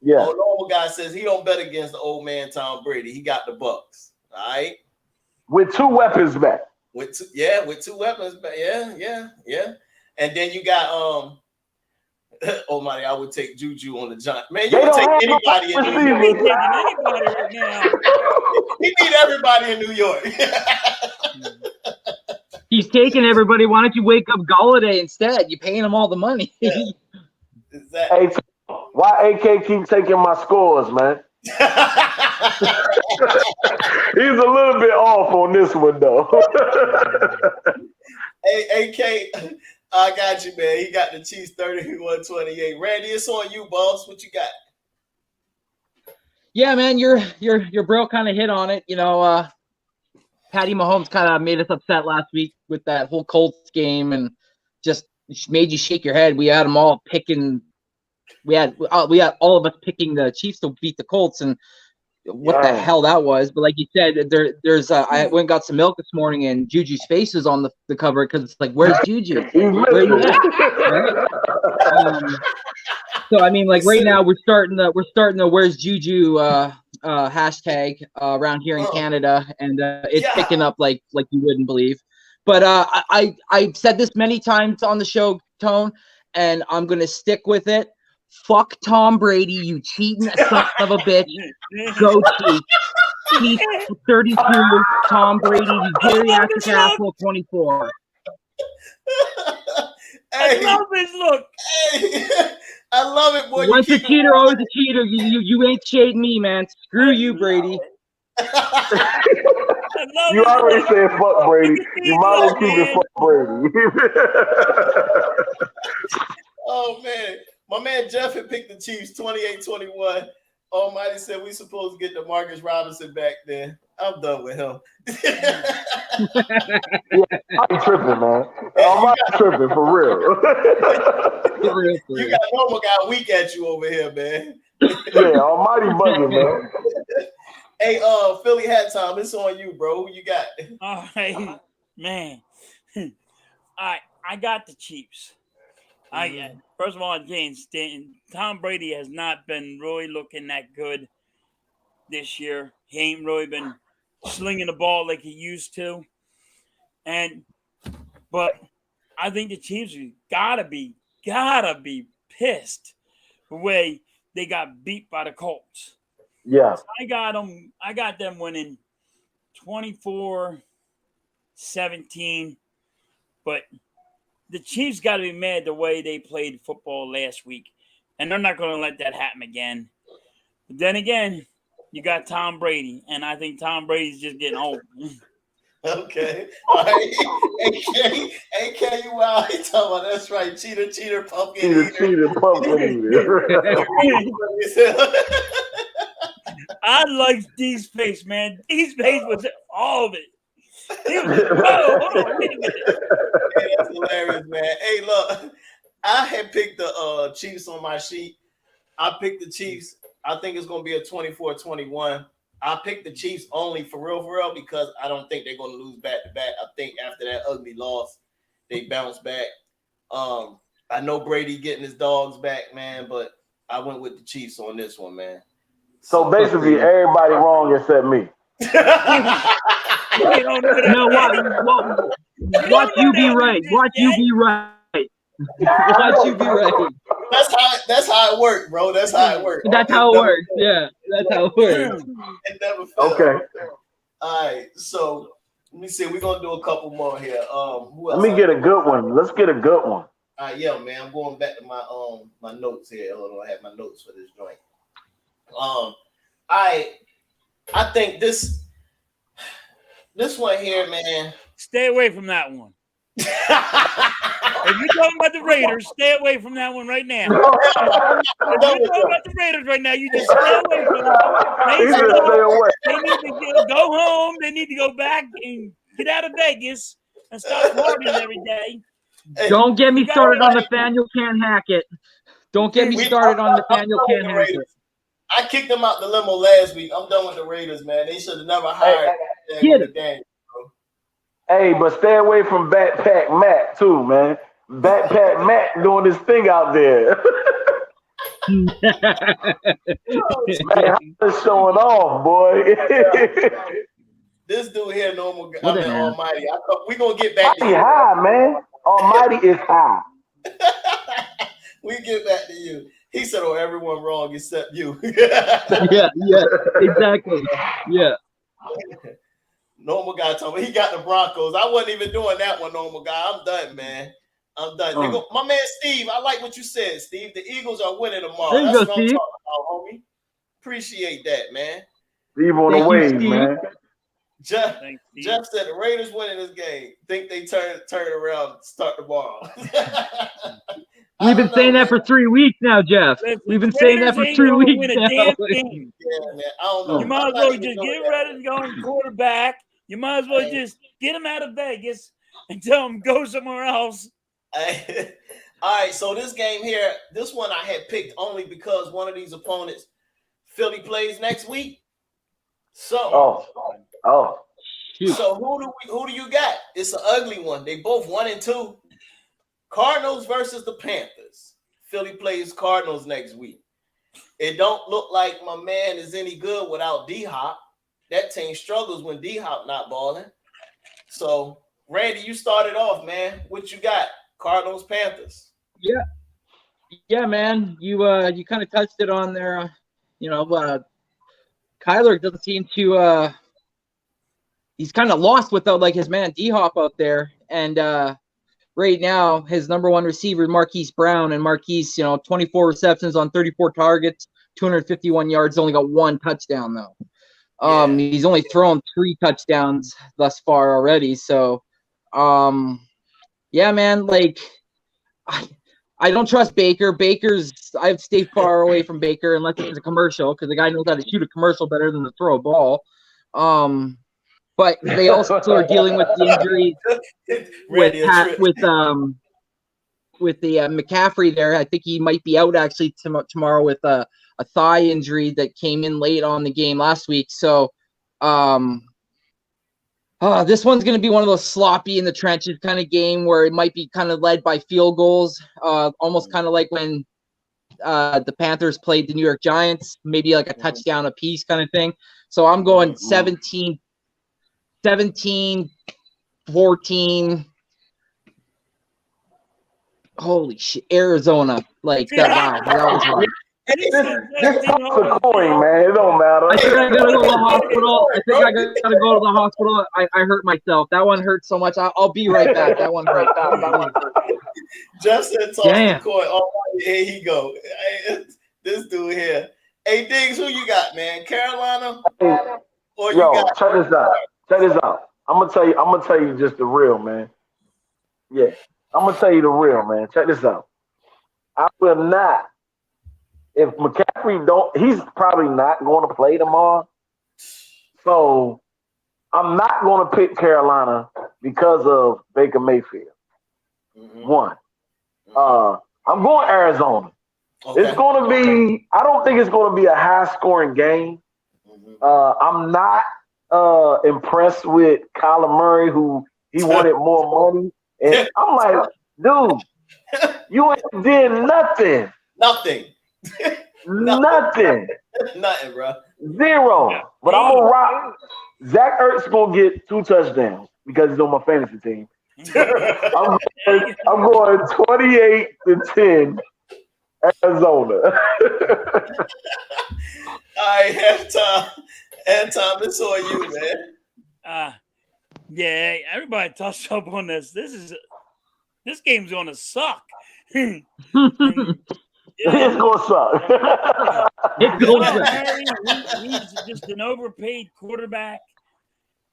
Yeah. Oh, normal guy says he don't bet against the old man Tom Brady. He got the Bucks. All right. With two weapons back. With two weapons back. Yeah. And then you got Almighty, I would take Juju on the Giants. Man, you would take anybody in New York. He need everybody in New York. He's taking everybody. Why don't you wake up Galladay instead? You're paying him all the money. Exactly. Hey, why AK keep taking my scores, man? He's a little bit off on this one, though. Hey, AK, I got you, man. He got the Chiefs 31-28. Randy, it's on you, boss. What you got? Yeah, man, your bro kind of hit on it. You know, Patty Mahomes kind of made us upset last week with that whole Colts game and just made you shake your head. We had them all picking. We had all of us picking the Chiefs to beat the Colts, and what the hell that was. But like you said, there's I went and got some milk this morning, and Juju's face is on the cover because it's like, where's Juju? Where you at? Right? So I mean, like right now we're starting the where's Juju hashtag around here in Canada, and it's picking up like you wouldn't believe. But I've said this many times on the show, Tone, and I'm gonna stick with it. Fuck Tom Brady, you cheating son of a bitch. Go Chiefs. Chiefs 32, Tom Brady, you geriatric asshole 24. I love his look. Hey, I love it, boy. Once a cheater, always a cheater. You ain't shading me, man. Screw you, Brady. You already said fuck Brady. You might as well keep it fuck Brady. Oh, man. My man Jeff had picked the Chiefs 28-21. Almighty said we supposed to get DeMarcus Robinson back then. I'm done with him. I'm tripping, man. I'm tripping for real. You got normal guy weak at you over here, man. Yeah, almighty bugging, man. Hey, Philly hat time. It's on you, bro. Who you got? All right, man. All right, I got the Chiefs. First of all, James, Tom Brady has not been really looking that good this year. He ain't really been slinging the ball like he used to. But I think the Chiefs gotta be pissed the way they got beat by the Colts. Yeah. So I got them winning 24-17, but the Chiefs got to be mad the way they played football last week, and they're not going to let that happen again. But then again, you got Tom Brady, and I think Tom Brady's just getting old. Okay. All right. AK, you out. He talking about that's right. Cheater, pumpkin eater. Cheater, pumpkin eater. I like D's face, man. D's face was all of it. He was like, hold on, wait a minute. Hey, that's hilarious, man. Hey, look, I had picked the Chiefs on my sheet. I picked the Chiefs. I think it's going to be a 24-21. I picked the Chiefs only for real, because I don't think they're going to lose back-to-back. I think after that ugly loss, they bounce back. I know Brady getting his dogs back, man, but I went with the Chiefs on this one, man. So basically, everybody wrong except me. No, watch you be right. Watch you be right. Watch you be right. That's how it worked, bro. That's how it worked. That's how it works. Yeah, that's how it works. It never failed. Okay. All right, so let me see. We're gonna do a couple more here. Let me get a good one. Let's get a good one. All right, yeah, man. I'm going back to my my notes here. Hold on, I have my notes for this joint. I think this one here, man. Stay away from that one. If you're talking about the Raiders, stay away from that one right now. If you're talking about the Raiders right now, you just stay away from them. They need to go home. They need to go back and get out of Vegas and stop partying every day. Don't get me started on Nathaniel can't hack it. Don't get me started on Nathaniel can't hack it. I kicked them out the limo last week. I'm done with the Raiders, man. They should have never hired the game. Hey, but stay away from Backpack Matt too, man. Backpack Matt doing his thing out there. Man, I'm showing off, boy. This dude here, Almighty. We gonna get back to you. High, man. Almighty is high. We get back to you. He said, "Oh, everyone wrong except you." yeah, exactly. Yeah. Normal guy told me he got the Broncos. I wasn't even doing that one, normal guy. I'm done, man. I'm done. My man Steve, I like what you said, Steve. The Eagles are winning tomorrow. That's what I'm talking about, homie. Appreciate that, man. Steve on the wave, man. Jeff said the Raiders winning this game. Think they turn around, start tomorrow. We've been saying that for 3 weeks now, Jeff. We've been saying that for 3 weeks now. Yeah, man. I don't know. You might as well just get ready to go on quarterback. You might as well just get him out of Vegas and tell him go somewhere else. All right, so this game here, this one I had picked only because one of these opponents, Philly, plays next week. So, So who do you got? It's an ugly one. They both 1-2. Cardinals versus the Panthers. Philly plays Cardinals next week. It don't look like my man is any good without D-Hop. That team struggles when D-Hop not balling. So, Randy, you started off, man. What you got? Cardinals, Panthers. Yeah, man. You kind of touched it on there. Kyler doesn't seem to he's kind of lost without like his man D-Hop out there. And right now, his number one receiver, Marquise Brown, and Marquise, 24 receptions on 34 targets, 251 yards, only got 1 touchdown though. He's only thrown 3 touchdowns thus far already. So, yeah, man, like I don't trust Baker. I've stayed far away from Baker unless it's a commercial because the guy knows how to shoot a commercial better than to throw a ball. But they also are dealing with the injury with the McCaffrey there. I think he might be out actually tomorrow with a thigh injury that came in late on the game last week. So this one's going to be one of those sloppy in the trenches kind of game where it might be kind of led by field goals, almost kind of like when the Panthers played the New York Giants, maybe like a touchdown apiece kind of thing. So I'm going 17, 14. Holy shit, Arizona. Like that. Wow, that was hard. This is a coin, man. It don't matter. I think I gotta go to the hospital. I hurt myself. That one hurt so much. I'll be right back. That one hurt. Justin tossed the coin. Oh, here he go. This dude here. Hey, Diggz, who you got, man? Carolina? Or you got? Check this out. I'm gonna tell you just the real, man. Yeah, I'm gonna tell you the real, man. Check this out. I will not. If McCaffrey he's probably not going to play tomorrow. So I'm not going to pick Carolina because of Baker Mayfield. Mm-hmm. One. I'm going Arizona. Okay. It's going to be, I don't think it's going to be a high-scoring game. Mm-hmm. I'm not impressed with Kyler Murray, who he wanted more money. And I'm like, dude, you ain't did nothing. Nothing. Nothing, bro. Zero. But I'm gonna rock. Zach Ertz gonna get 2 touchdowns because he's on my fantasy team. I'm going 28-10 Arizona. All right, halftime. Halftime, it's on you, man. Yeah, everybody touched up on this. This game's gonna suck. It's gonna suck. He's just an overpaid quarterback,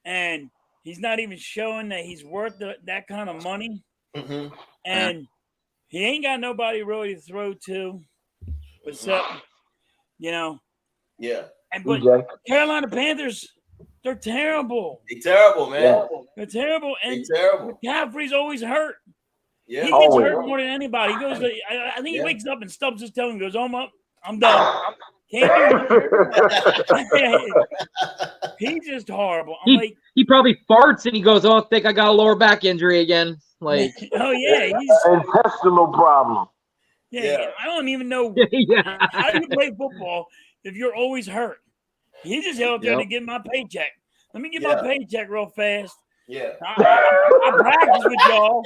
and he's not even showing that he's worth that kind of money. Mm-hmm. And he ain't got nobody really to throw to, except Yeah. But Carolina Panthers, they're terrible. They're terrible, man. Yeah. They're terrible, and terrible. McCaffrey's always hurt. Yeah, he gets hurt more than anybody. He goes, I think he wakes up and stubs his toe and goes, "I'm done. Can't do it." He's just horrible. He probably farts and he goes, "Oh, I think I got a lower back injury again." Like, oh yeah, he's intestinal problem. Yeah, I don't even know how you play football if you're always hurt. He's just out there to get my paycheck. Let me get my paycheck real fast. Yeah, I practice with y'all.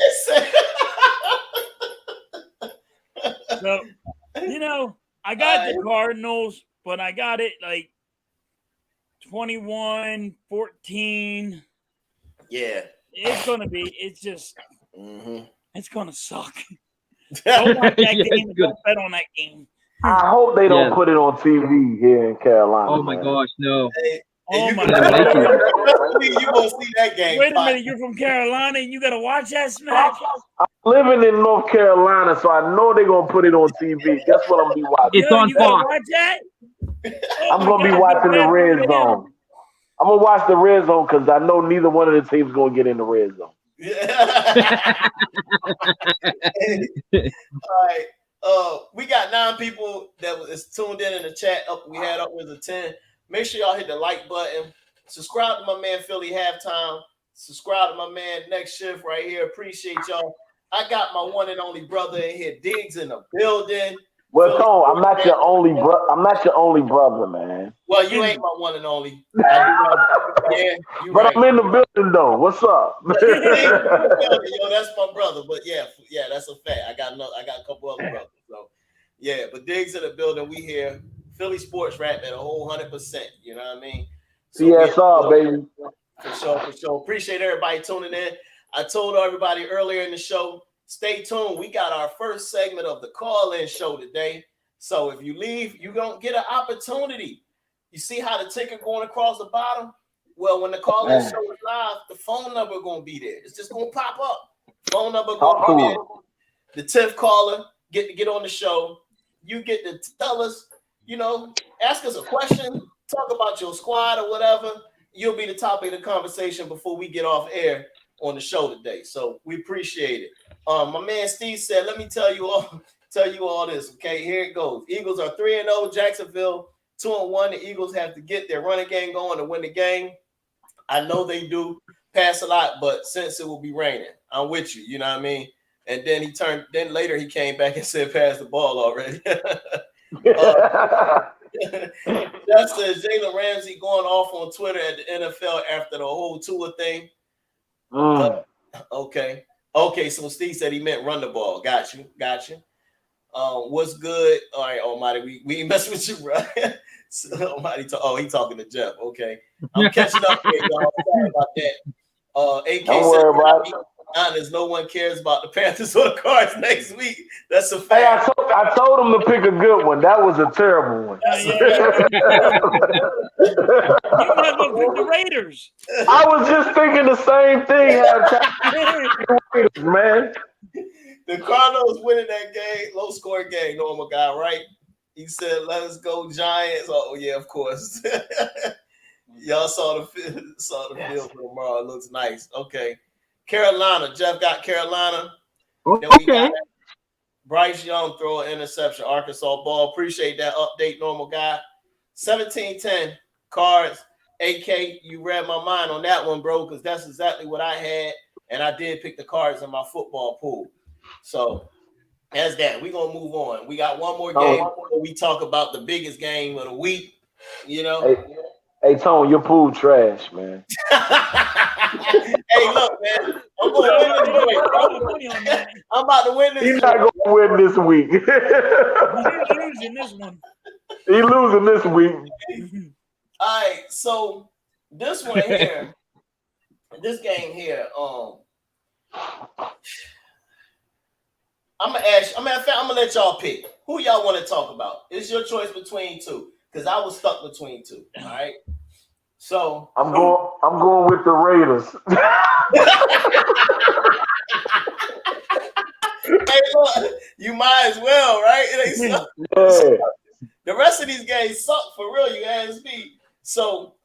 So, I got the Cardinals, but I got it like 21-14. Yeah. It's going to be, it's going to suck. Don't watch that game. Don't bet on that game. I hope they don't put it on TV here in Carolina. Oh, my gosh, no. My God. You won't see that game. Wait a minute, you're from Carolina and you got to watch that smack? I'm living in North Carolina, so I know they're going to put it on TV. That's what I'm going to be watching. It's on Fox. Watch that? I'm going to be watching the red zone. I'm going to watch the red zone because I know neither one of the teams going to get in the red zone. All right. We got 9 people that is tuned in the chat. We had upwards of 10. Make sure y'all hit the like button. Subscribe to my man Philly Halftime. Subscribe to my man Next Shift right here. Appreciate y'all. I got my one and only brother in here, Diggz, in the building. Well, Tone, I'm not your only brother. I'm not your only brother, man. Well, you ain't my one and only. But I'm in the building though. What's up? Yo, that's my brother. But yeah, that's a fact. I got a couple other brothers. So yeah, but Diggz in the building. We here. Philly sports rap at a whole 100%. You know what I mean? So CSR, baby. For sure. Appreciate everybody tuning in. I told everybody earlier in the show, stay tuned. We got our first segment of the call-in show today. So if you leave, you don't get an opportunity. You see how the ticker going across the bottom? Well, when the call-in show is live, the phone number going to be there. It's just going to pop up. Phone number going to be there. The 10th caller get on the show. You get to tell us, ask us a question, talk about your squad or whatever. You'll be the topic of the conversation before we get off air on the show today. So we appreciate it. My man Steve said, let me tell you all this. Okay, here it goes. Eagles are 3-0. Jacksonville 2-1. The Eagles have to get their running game going to win the game. I know they do pass a lot, but since it will be raining, I'm with you. You know what I mean? And then later he came back and said, pass the ball already. That says Jalen Ramsey going off on Twitter at the NFL after the whole Tua thing. Okay. So Steve said he meant run the ball. Got you. What's good? All right, Almighty. We ain't messing with you, bro. Almighty. He talking to Jeff. Okay. I'm catching up here, y'all. Sorry about that. AK Don't worry about it. Honest, no one cares about the Panthers or the Cards next week. That's a fact. Hey, I told him to pick a good one. That was a terrible one. You might as well pick the Raiders. I was just thinking the same thing. Man. The Cardinals winning that game, low score game, normal guy, right? He said, let us go Giants. Oh, yeah, of course. Y'all saw the field for tomorrow. It looks nice. Okay. Carolina. Jeff got Carolina. Okay. Bryce Young throw an interception. Arkansas ball. Appreciate that update, normal guy. 17-10 Cards. AK, you read my mind on that one, bro, because that's exactly what I had. And I did pick the Cards in my football pool. So that's that. We're going to move on. We got one more game before we talk about the biggest game of the week. Hey, Tone, your pool trash, man. Hey, look, man. I'm going to win this week. I'm about to win this. He's not going to win this week. He's losing this one. He's losing this week. All right, so this one here, this game here, I'm gonna let y'all pick who y'all want to talk about. It's your choice between two, because I was stuck between two. All right, so I'm going with the Raiders. Hey, look, you might as well, right? It ain't suck. Yeah. The rest of these games suck for real. You ask me. So,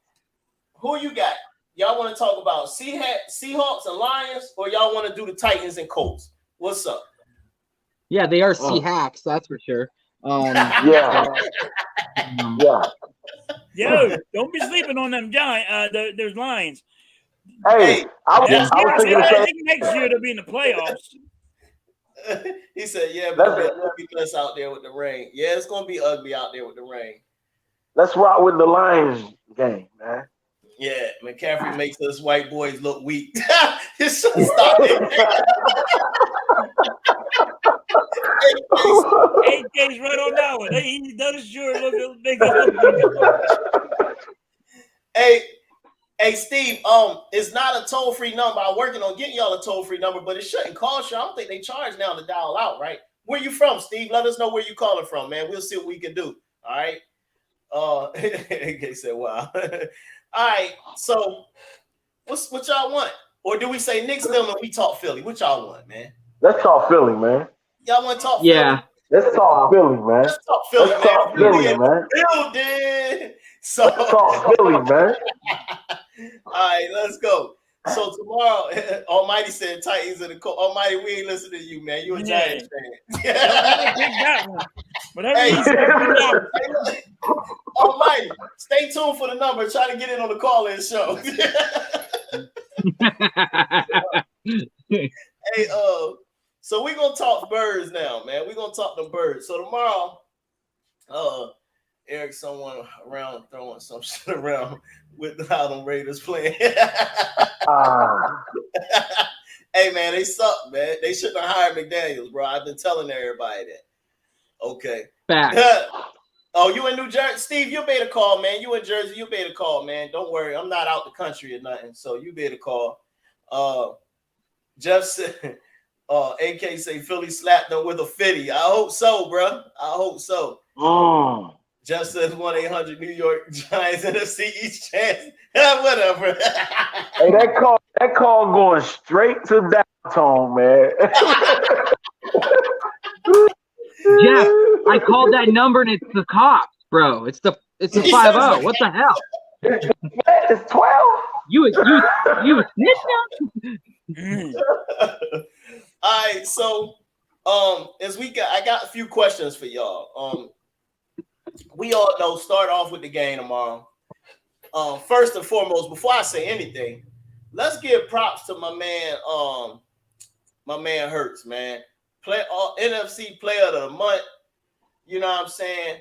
who you got? Y'all want to talk about Seahawks and Lions, or y'all want to do the Titans and Colts? What's up? Yeah, they are Seahawks, that's for sure. Yeah. Yo, don't be sleeping on them giant. There's Lions. Hey, I was thinking I think next year they'll be in the playoffs. He said, "Yeah, but it'll be us out there with the rain. Yeah, it's gonna be ugly out there with the rain." Let's rock with the Lions game, man. Yeah, McCaffrey makes us white boys look weak. Just stop it. AK's right on that one. He does sure look big. Hey, Steve. It's not a toll-free number. I'm working on getting y'all a toll-free number, but it shouldn't cost you. I don't think they charge now to dial out, right? Where you from, Steve? Let us know where you calling from, man. We'll see what we can do. All right. AK said, "Wow." All right. So, what y'all want? Or do we say Knicks them and we talk Philly? What y'all want, man? Let's talk Philly, man. Y'all want to talk? Yeah. Philly? Let's talk Philly, man. Let's talk Philly, Let's talk Philly, man. Building. So let's talk Philly, man. All right, let's go. So tomorrow, Almighty said Titans and the Colts. Almighty, we ain't listening to you, man. You a Giants fan. Almighty, stay tuned for the number. Try to get in on the call-in show. Hey, so we're gonna talk birds now, man. We're gonna talk them birds. So tomorrow, Eric, someone around throwing some shit around with how them Raiders playing. Hey, man, they suck, man. They shouldn't have hired McDaniels, bro. I've been telling everybody that. Okay. Oh, you in New Jersey? Steve, you better call, man. You in Jersey, you better call, man. Don't worry. I'm not out the country or nothing, so you better call. Jeff said, AK say Philly slapped them with a 50. I hope so, bro. I hope so. Jeff says 1-800 New York Giants NFC East chance. Whatever. Hey, that call going straight to downtown, man. Jeff, I called that number and it's the cops, bro. It's the 50. What the hell? It's 12. You a snitch now? All right, so I got a few questions for y'all. We all know, start off with the game tomorrow. First and foremost, before I say anything, let's give props to my man Hurts, man. NFC Player of the Month. You know what I'm saying?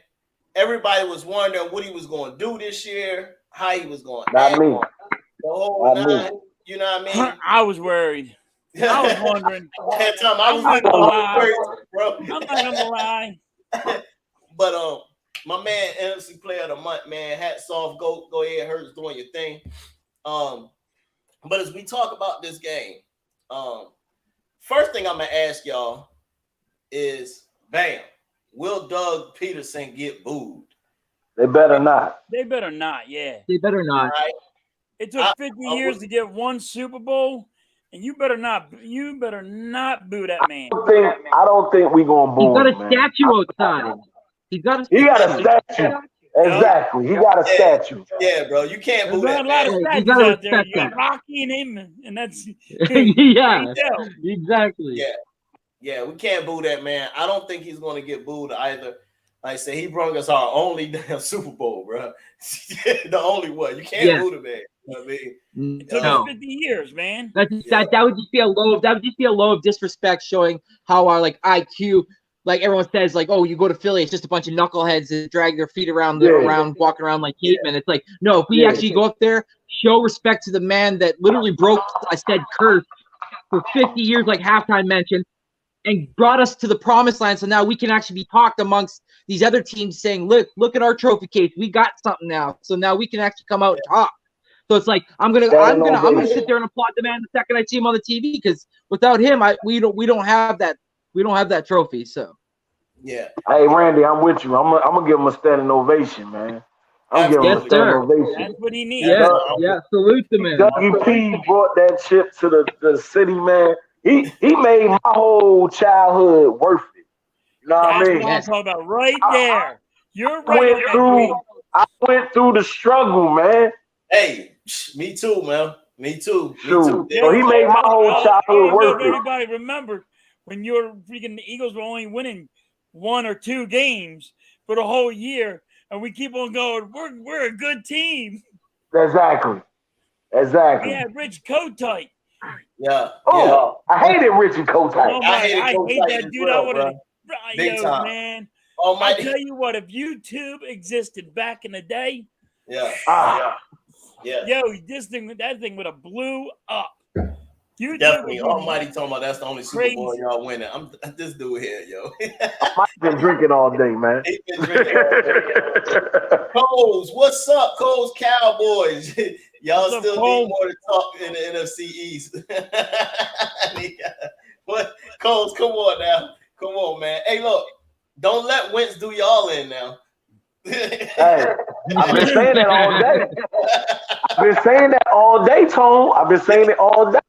Everybody was wondering what he was going to do this year, how he was going to act. Not me. The whole nine, you know what I mean? I was worried. I was wondering. I'm not gonna lie. But my man, NFC Player of the Month, man, hats off. Go ahead, Hurts, doing your thing. But as we talk about this game, first thing I'm gonna ask y'all is, bam, will Doug Peterson get booed? They better not. They better not. Yeah. They better not. Right. It took 50 years to get one Super Bowl, and you better not boo that man. I don't think we're gonna boo him. He's got a statue outside. He got a statue. Exactly. He got a statue. Yeah, bro. You can't boo that. A lot of statues out there. You got Rocky and him, and that's yeah. Exactly. Yeah, we can't boo that man. I don't think he's going to get booed either. Like I said, he brought us our only damn Super Bowl, bro. The only one. You can't boo the man. You know what I mean? It took 50 years, man. That would just be a low. That would just be a low of disrespect, showing how our IQ like everyone says, like, oh, you go to Philly, it's just a bunch of knuckleheads that drag their feet around, walking around like cavemen. It's like, no, if we actually go up there, show respect to the man that literally broke a said curse for 50 years, like Halftime mentioned, and brought us to the promised land. So now we can actually be talked amongst these other teams saying, look at our trophy case. We got something now. So now we can actually come out and talk. So it's like I'm gonna sit there and applaud the man the second I see him on the TV, because without him, we don't have that trophy. So yeah. Hey Randy, I'm with you. I'm gonna give him a standing ovation, man. I'm giving him a standing ovation. That's what he needs. Yeah. Salute the man. WP brought that shit to the city, man. He made my whole childhood worth it. You know what I mean? That's what I'm talking about right there. You're right. I went through the struggle, man. Hey, me too, man. Me too. So he made my whole childhood worth it. Everybody remember when your freaking Eagles were only winning 1 or 2 games for the whole year, and we keep on going. We're a good team. Exactly. Yeah, Rich Kotite. Yeah. Oh, yeah. I hated Richie Kotite. Oh I hate that dude. Well, Yo, man. I tell you what, if YouTube existed back in the day, yeah. Yo, that thing would have blew up. YouTube definitely. Almighty talking about that's the only Super Bowl y'all winning. I'm this dude here, yo. I've been drinking all day, man. He's been drinking all day. Coles, what's up, Coles Cowboys? Y'all still need more to talk in the NFC East. What, Coles? Come on now. Come on, man. Hey, look, don't let Wentz do y'all in now. Hey, I've been saying that all day. I've been saying that all day, Tone. I've been saying it all day.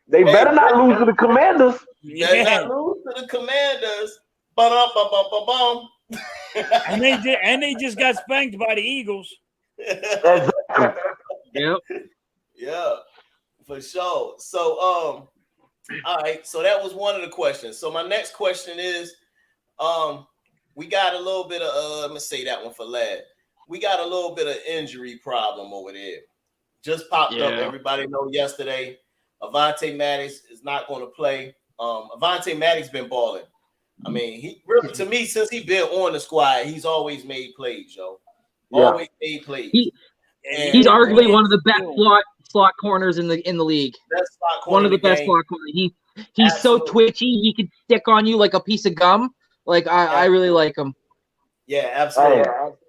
They better not lose to the Commanders. Better not lose to the Commanders. Ba-dum-ba-bum-ba-bum. And they just got spanked by the Eagles. Exactly. Yep. Yeah, for sure. So, all right. So that was one of the questions. So my next question is, we got a little bit of let me say that one for lad. We got a little bit of injury problem over there. Just popped up. Everybody know yesterday. Avonte Maddox is not going to play. Avonte Maddox been balling. I mean, he really, to me, since he been on the squad, he's always made plays, yo. Always made plays. He's arguably one of the best slot corners in the league. One of the best slot corners. He's so twitchy. He can stick on you like a piece of gum. Like I really like him. Yeah, absolutely.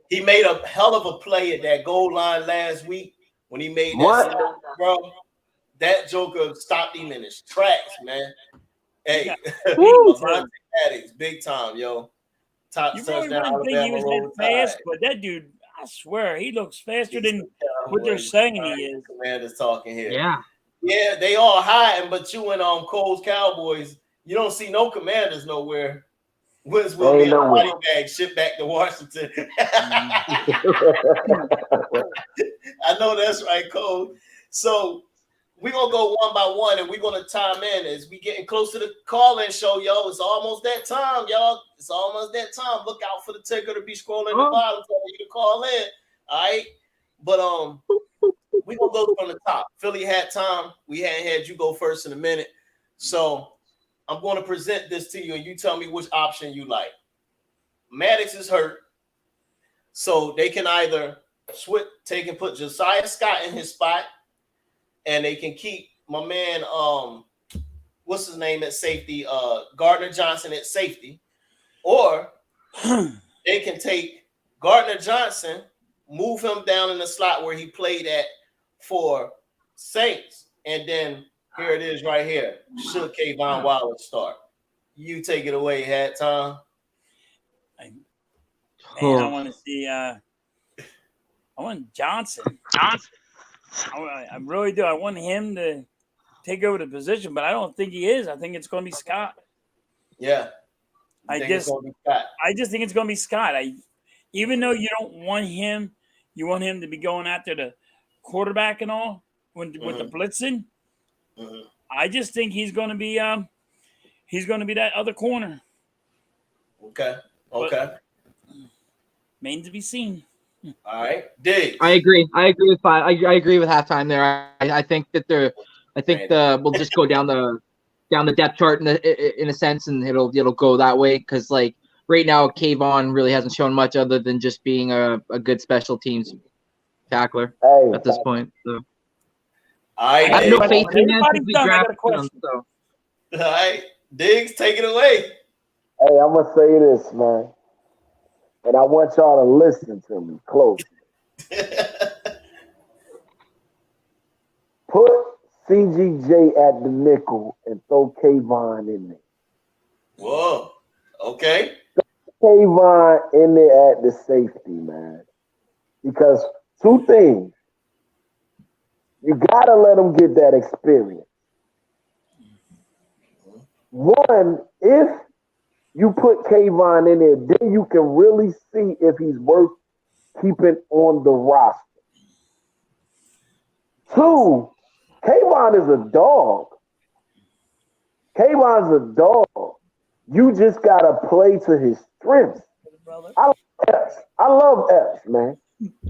He made a hell of a play at that goal line last week when he made that bro. That joker stopped him in his tracks, man. Hey, Avonte Maddox, big time, yo. Top touchdown. You think he was that fast, but that dude, I swear, he looks faster than what they're saying he is. Commanders talking here. Yeah, they all hiding, but you and Coles Cowboys, you don't see no Commanders nowhere. Wentz will be in a body bag shipped back to Washington. I know that's right, Cole. So we're going to go one by one, and we're going to time in as we getting close to the call-in show, yo. It's almost that time, y'all. It's almost that time. Look out for the ticker to be scrolling the bottom for you to call in, all right? But we're going to go from the top. Philly had time. We hadn't had you go first in a minute. So I'm going to present this to you, and you tell me which option you like. Maddox is hurt, so they can either take and put Josiah Scott in his spot, and they can keep my man, what's his name at safety, Gardner Johnson at safety, or they can take Gardner Johnson, move him down in the slot where he played at for Saints, and then here it is right here. Should Kayvon Wallace start? You take it away, Hat Tom. I want to see. I want Johnson. I really do. I want him to take over the position, but I don't think he is. I think it's going to be Scott. Yeah. I just think it's going to be Scott. Even though you don't want him, you want him to be going after the quarterback and all with the blitzing. Mm-hmm. I just think he's going to be that other corner. Okay. But remains to be seen. All right, Diggz. I agree with five. I agree with halftime there. I think that we'll just go down the down the depth chart in a sense, and it'll go that way. Because like right now, Kayvon really hasn't shown much other than just being a good special teams tackler at this point. So I have no faith in him since we drafted him. So. All right, Diggz, take it away. Hey, I'm gonna say this, man, and I want y'all to listen to me close. Put CGJ at the nickel and throw Kayvon in there. Whoa. Okay. Kayvon in there at the safety, man. Because two things. You gotta let him get that experience. One, if you put Kayvon in there, then you can really see if he's worth keeping on the roster. Two, Kayvon is a dog. Kayvon's a dog. You just gotta play to his strengths. I love Epps, man.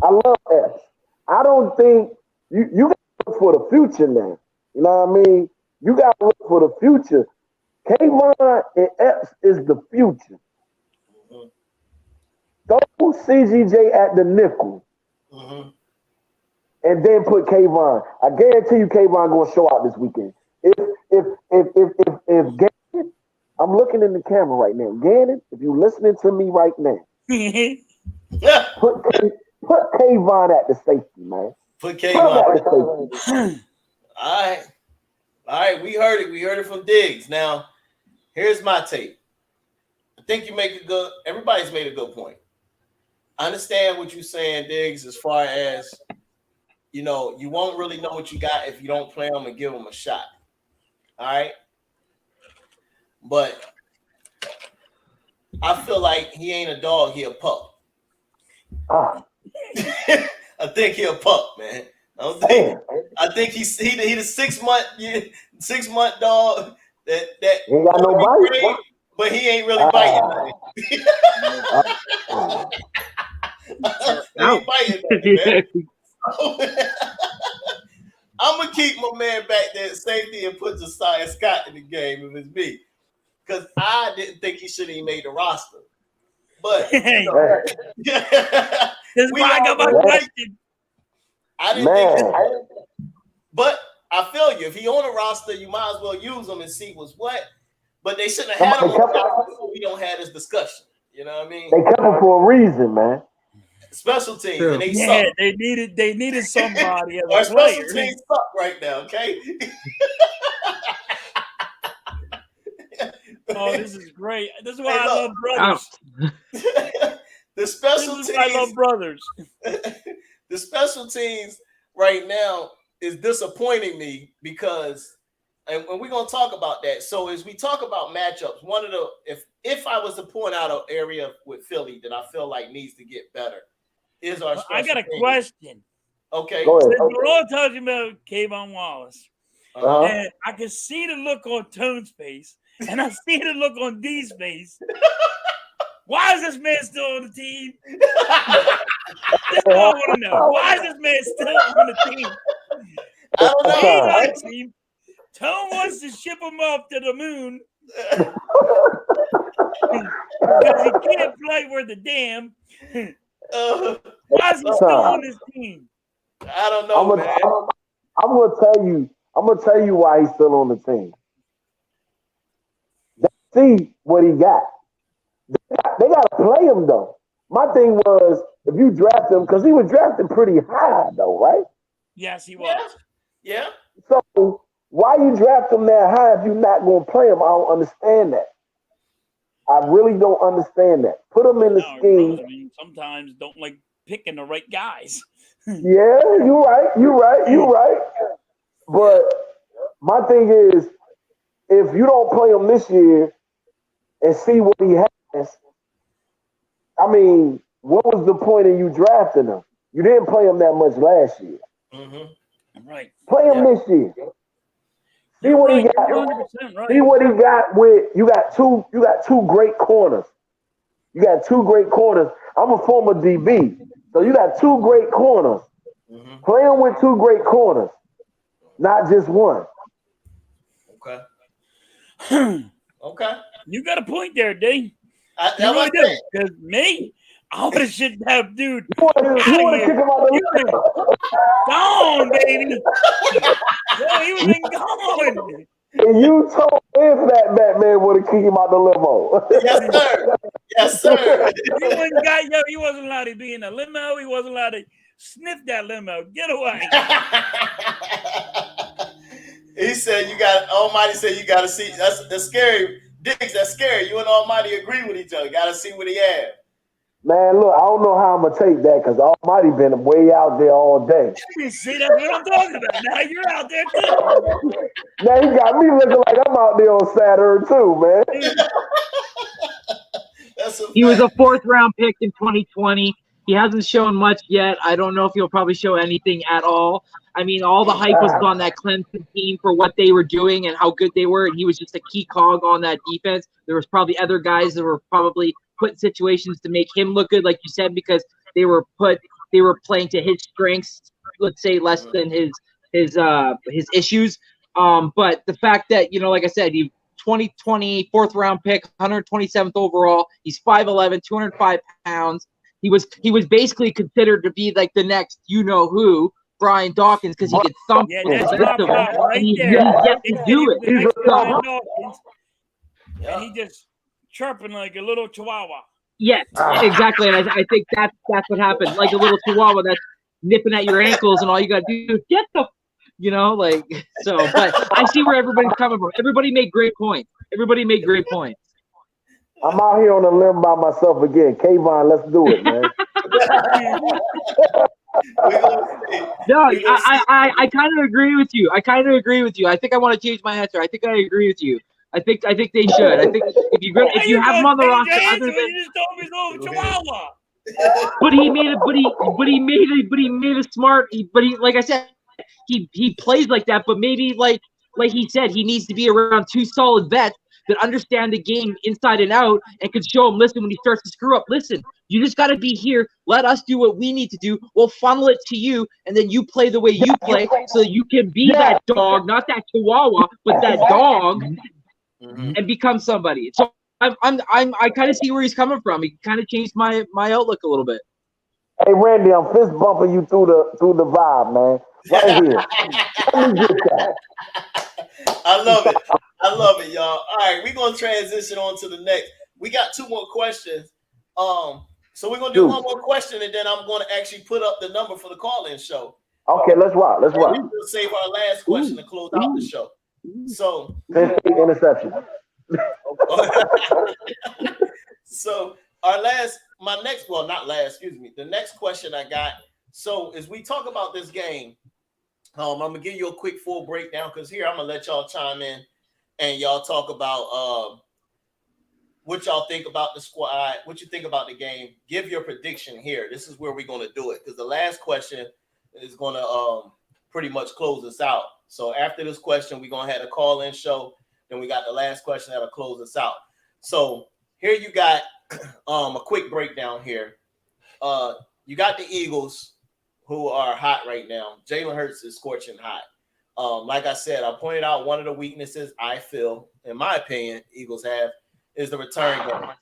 I love Epps. I don't think you gotta look for the future now. You know what I mean? You gotta look for the future. Kayvon and Epps is the future. Throw CGJ at the nickel. And then put Kayvon. I guarantee you Kayvon gonna show out this weekend. If Gannon, I'm looking in the camera right now. Gannon, if you're listening to me right now, put Kayvon at the safety, man. Put Kayvon at the safety. All right, we heard it. We heard it from Diggz. Now, here's my take. I think everybody's made a good point. I understand what you're saying, Diggz, as far as you won't really know what you got if you don't play them and give them a shot. All right. But I feel like he ain't a dog, he a pup. I think he a pup, man. I think he's the 6 month dog that he ain't got no bite, but he ain't really biting. He ain't biting nothing, man. I'm gonna keep my man back there at safety and put Josiah Scott in the game if it's me, because I didn't think he should have made the roster. But this is why I got my question. I didn't think, but I feel you. If he on a roster, you might as well use him and see what's what. But they shouldn't have had him on the roster so we don't have this discussion. You know what I mean? They come him for a reason, man. Special teams, True. and they needed somebody as our a player. special teams suck right now, okay? Oh, this is great. This is why I love brothers. The special teams. I love brothers. The special teams right now is disappointing me because, and we're gonna talk about that. So as we talk about matchups, one of the if I was to point out an area with Philly that I feel like needs to get better is our. I got a question. Okay. We're all talking about Kayvon Wallace, and I can see the look on Tone's face, and I see the look on D's face. Why is this man still on the team? That's what I want to know. Why is this man still on the team? I don't know. He's on team. Tone wants to ship him off to the moon because he can't play worth a damn. Why is he still on this team? I don't know, man. I'm gonna tell you why he's still on the team. See what he got. They got to play him, though. My thing was, if you draft him, because he was drafted pretty high, though, right? Yes, he was. Yeah. So why you draft him that high if you're not going to play him? I don't understand that. I really don't understand that. Put him in the scheme. I mean, sometimes don't like picking the right guys. Yeah, you're right. But my thing is, if you don't play him this year and see what he has, I mean, what was the point of you drafting him? You didn't play him that much last year. Mm-hmm. Right. Play him this year. See what he got. Right. See what he got with you got two great corners. You got two great corners. I'm a former DB. So you got two great corners. Mm-hmm. Play him with two great corners, not just one. Okay. Okay. You got a point there, D. I You really do. Because me, I would have should have, dude. You want to kick him out the gone, baby. Yo, he was been gone. And you told him that Batman would have kicked him out the limo. Yes, sir. Yes, sir. He wasn't allowed to be in a limo. He wasn't allowed to sniff that limo. Get away. He said Almighty said you gotta see. That's scary. Diggz, that's scary. You and Almighty agree with each other. Gotta see what he had. Man, look, I don't know how I'm gonna take that because Almighty been way out there all day. See, that's what I'm talking about. Now you're out there too. Now he got me looking like I'm out there on Saturn too, man. He was a 4th round pick in 2020. He hasn't shown much yet. I don't know if he'll probably show anything at all. I mean, all the hype was on that Clemson team for what they were doing and how good they were, and he was just a key cog on that defense. There was probably other guys that were probably put in situations to make him look good, like you said, because they were playing to his strengths, let's say less than his issues. But the fact that, like I said, he 2020 4th round pick, 127th overall. He's 5'11", 205 pounds. He was basically considered to be like the next who, Brian Dawkins, because he could thump. Yeah, that's right there. He do it. And he just chirping like a little chihuahua. Yes, exactly. And I think that's what happened. Like a little chihuahua that's nipping at your ankles, and all you got to do is get the, so. But I see where everybody's coming from. Everybody made great points. I'm out here on a limb by myself again. Kayvon, let's do it, man. No, I kind of agree with you. I think I want to change my answer. I think I agree with you. I think they should. I think if you have him on the roster, other than you just told me it's over Chihuahua. But he made a smart. But he, like I said, he plays like that. But maybe like he said, he needs to be around 2 solid vets that understand the game inside and out and can show him. Listen, when he starts to screw up, listen. You just got to be here. Let us do what we need to do. We'll funnel it to you, and then you play the way you play, so that you can be that dog, not that chihuahua, but that dog. And become somebody. So I kind of see where he's coming from. He kind of changed my outlook a little bit. Hey Randy, I'm fist bumping you through the vibe, man. Right here. Let me get that. I love it, y'all. All right, we're gonna transition on to the next. We got 2 more questions. So we're gonna do 1 more question, and then I'm gonna actually put up the number for the call-in show. Okay, let's rock. We'll save our last question to close out the show. So interception. So the next question I got. So as we talk about this game, I'm gonna give you a quick full breakdown because here I'm gonna let y'all chime in and y'all talk about what y'all think about the squad, what you think about the game. Give your prediction here. This is where we're gonna do it because the last question is gonna pretty much close us out. So after this question, we're gonna have a call-in show. Then we got the last question that'll close us out. So here you got a quick breakdown here. You got the Eagles who are hot right now. Jalen Hurts is scorching hot. Like I said, I pointed out one of the weaknesses I feel, in my opinion, Eagles have is the return game.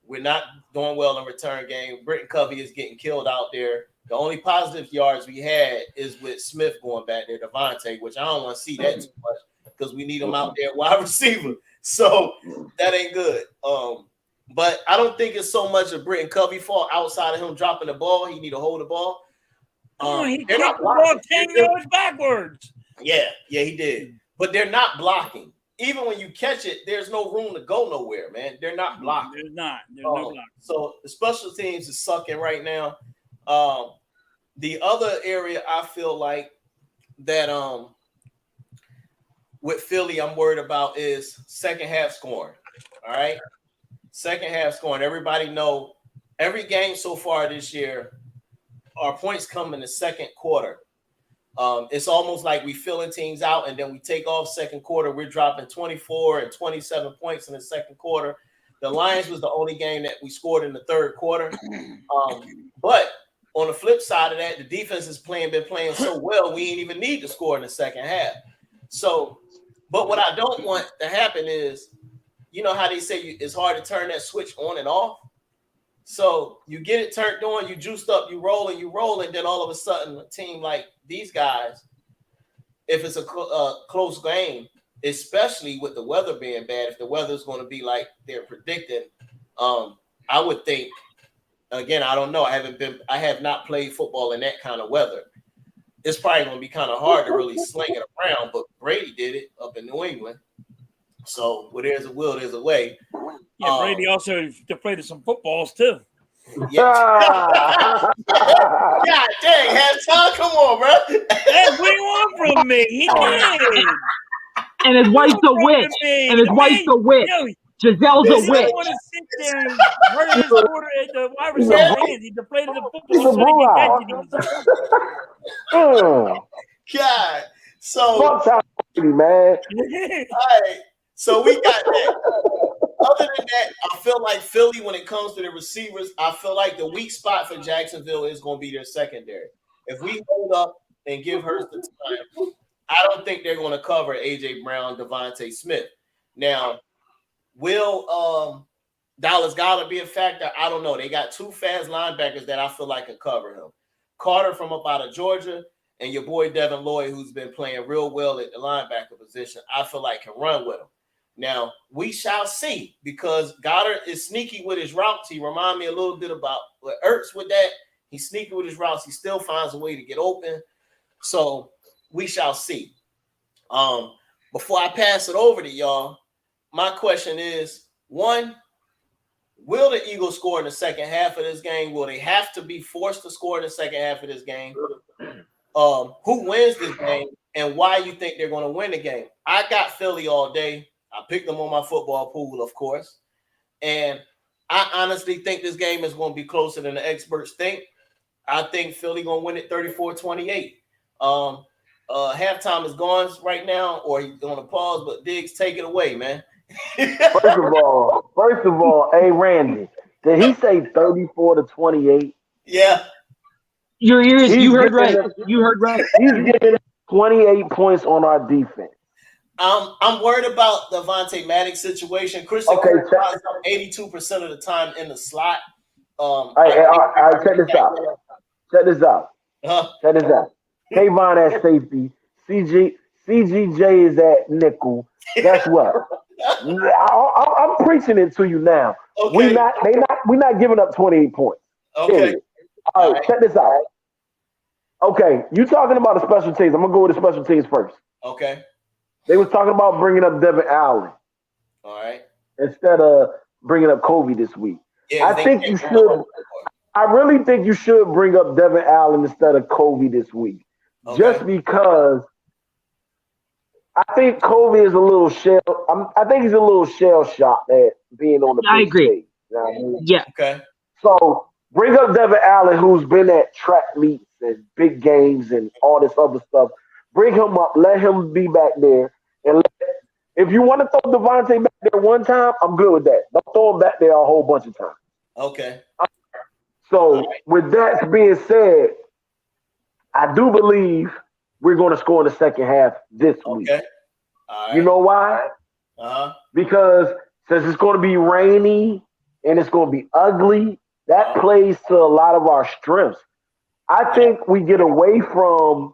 We're not doing well in return game. Britton Covey is getting killed out there. The only positive yards we had is with Smith going back there, Devontae, which I don't want to see that too much because we need him out there wide receiver. So that ain't good. But I don't think it's so much of Britton Covey fault outside of him dropping the ball. He need to hold the ball. He kicked the ball 10 yards backwards. Yeah, he did. But they're not blocking. Even when you catch it, there's no room to go nowhere, man. They're not blocking. There's no blocking. So the special teams is sucking right now. The other area I feel like that with Philly I'm worried about is second half scoring. All right. Second half scoring. Everybody know every game so far this year, our points come in the second quarter. It's almost like we filling teams out and then we take off second quarter. We're dropping 24 and 27 points in the second quarter. The Lions was the only game that we scored in the third quarter. But on the flip side of that, the defense been playing so well, we ain't even need to score in the second half. So But what I don't want to happen is, you know how they say it's hard to turn that switch on and off? So you get it turned on, you juiced up, you roll, and then all of a sudden a team like these guys, if it's a close game, especially with the weather being bad, if the weather's going to be like they're predicting, I would think, again, I don't know. I have not played football in that kind of weather. It's probably going to be kind of hard to really sling it around, but Brady did it up in New England. So where there's a will, there's a way. Yeah, Brady also played some footballs too. Yeah. God dang, halftime, come on, bro. Hey, what do you want from me? He did. And his wife's a witch. And his wife's a witch. Giselle's a witch. I want to sit there and murder his quarter at the wide receiver hands. He deflated the football so he can catch it. God. So, man. All right. So we got that. Other than that, I feel like Philly, when it comes to the receivers, I feel like the weak spot for Jacksonville is going to be their secondary. If we hold up and give Hurts the time, I don't think they're going to cover A.J. Brown, Devontae Smith. Now, will Dallas Goedert be a factor? I don't know. They got two fast linebackers that I feel like can cover him. Carter from up out of Georgia and your boy Devin Lloyd, who's been playing real well at the linebacker position, I feel like can run with him. Now, we shall see, because Goddard is sneaky with his routes. He reminds me a little bit about what Ertz with that. He's sneaky with his routes. He still finds a way to get open. So we shall see. Before I pass it over to y'all, my question is, one, will the Eagles score in the second half of this game? Will they have to be forced to score in the second half of this game? Who wins this game, and why you think they're going to win the game? I got Philly all day. I picked them on my football pool, of course. And I honestly think this game is going to be closer than the experts think. I think Philly going to win it 34-28. Halftime is gone right now, or he's going to pause, but Diggz, take it away, man. First of all, hey, Randy, did he say 34-28? Yeah. Your ears, you heard right. You heard right. He's giving 28 points on our defense. I'm worried about the Vontae Maddox situation. Christian Kirk is 82% of the time in the slot. All right, check this out. Check this out. Kayvon at safety. CGJ is at nickel. Guess what? I'm preaching it to you now. Okay. We're not giving up 28 points. Okay. All right, check this out. Okay, you talking about the special teams. I'm gonna go with the special teams first. Okay. They was talking about bringing up Devin Allen. All right. Instead of bringing up Kobe this week. Yeah, I think you should. I really think you should bring up Devin Allen instead of Kobe this week. Okay. Just because I think Kobe is a little I think he's a little shell shocked at being on the I agree. Stage, you know what I mean? Yeah. Okay. So bring up Devin Allen, who's been at track meets and big games and all this other stuff. Bring him up. Let him be back there. And if you want to throw Devontae back there one time, I'm good with that. Don't throw him back there a whole bunch of times. Okay. So with that being said, I do believe we're going to score in the second half this week. Okay. All right. You know why? Because since it's going to be rainy and it's going to be ugly, that plays to a lot of our strengths. I think we get away from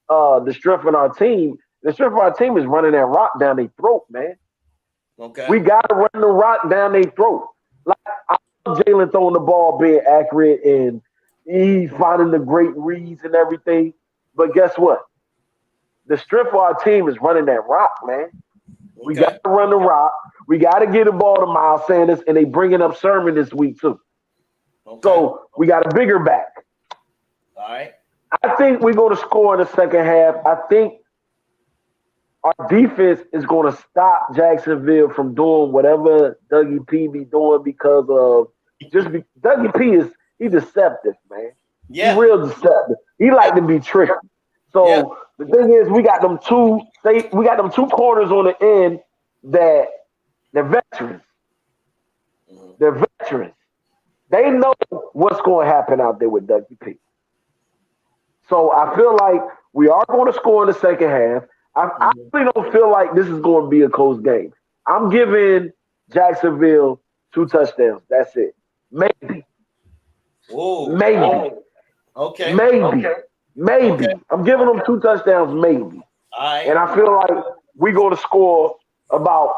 the strength in our team. The strength of our team is running that rock down their throat, man. Okay. We got to run the rock down their throat. Like, I love Jalen throwing the ball, being accurate, and he's finding the great reads and everything. But guess what? The strength of our team is running that rock, man. We got to run the rock. We got to get the ball to Miles Sanders, and they bringing up Sermon this week too. Okay. So we got a bigger back. All right. I think we're going to score in the second half. I think our defense is going to stop Jacksonville from doing whatever Dougie P be doing because of Dougie P he's deceptive, man. Yeah. He's real deceptive. He like to be tricky. So the thing is, we got them two corners on the end that they're veterans. They're veterans. They know what's going to happen out there with Dougie P. So I feel like we are going to score in the second half. I really don't feel like this is going to be a close game. I'm giving Jacksonville 2 touchdowns. That's it. Maybe. Whoa. Maybe. Okay. Maybe. Maybe. Okay. I'm giving them 2 touchdowns, maybe. All right. And I feel like we're going to score about.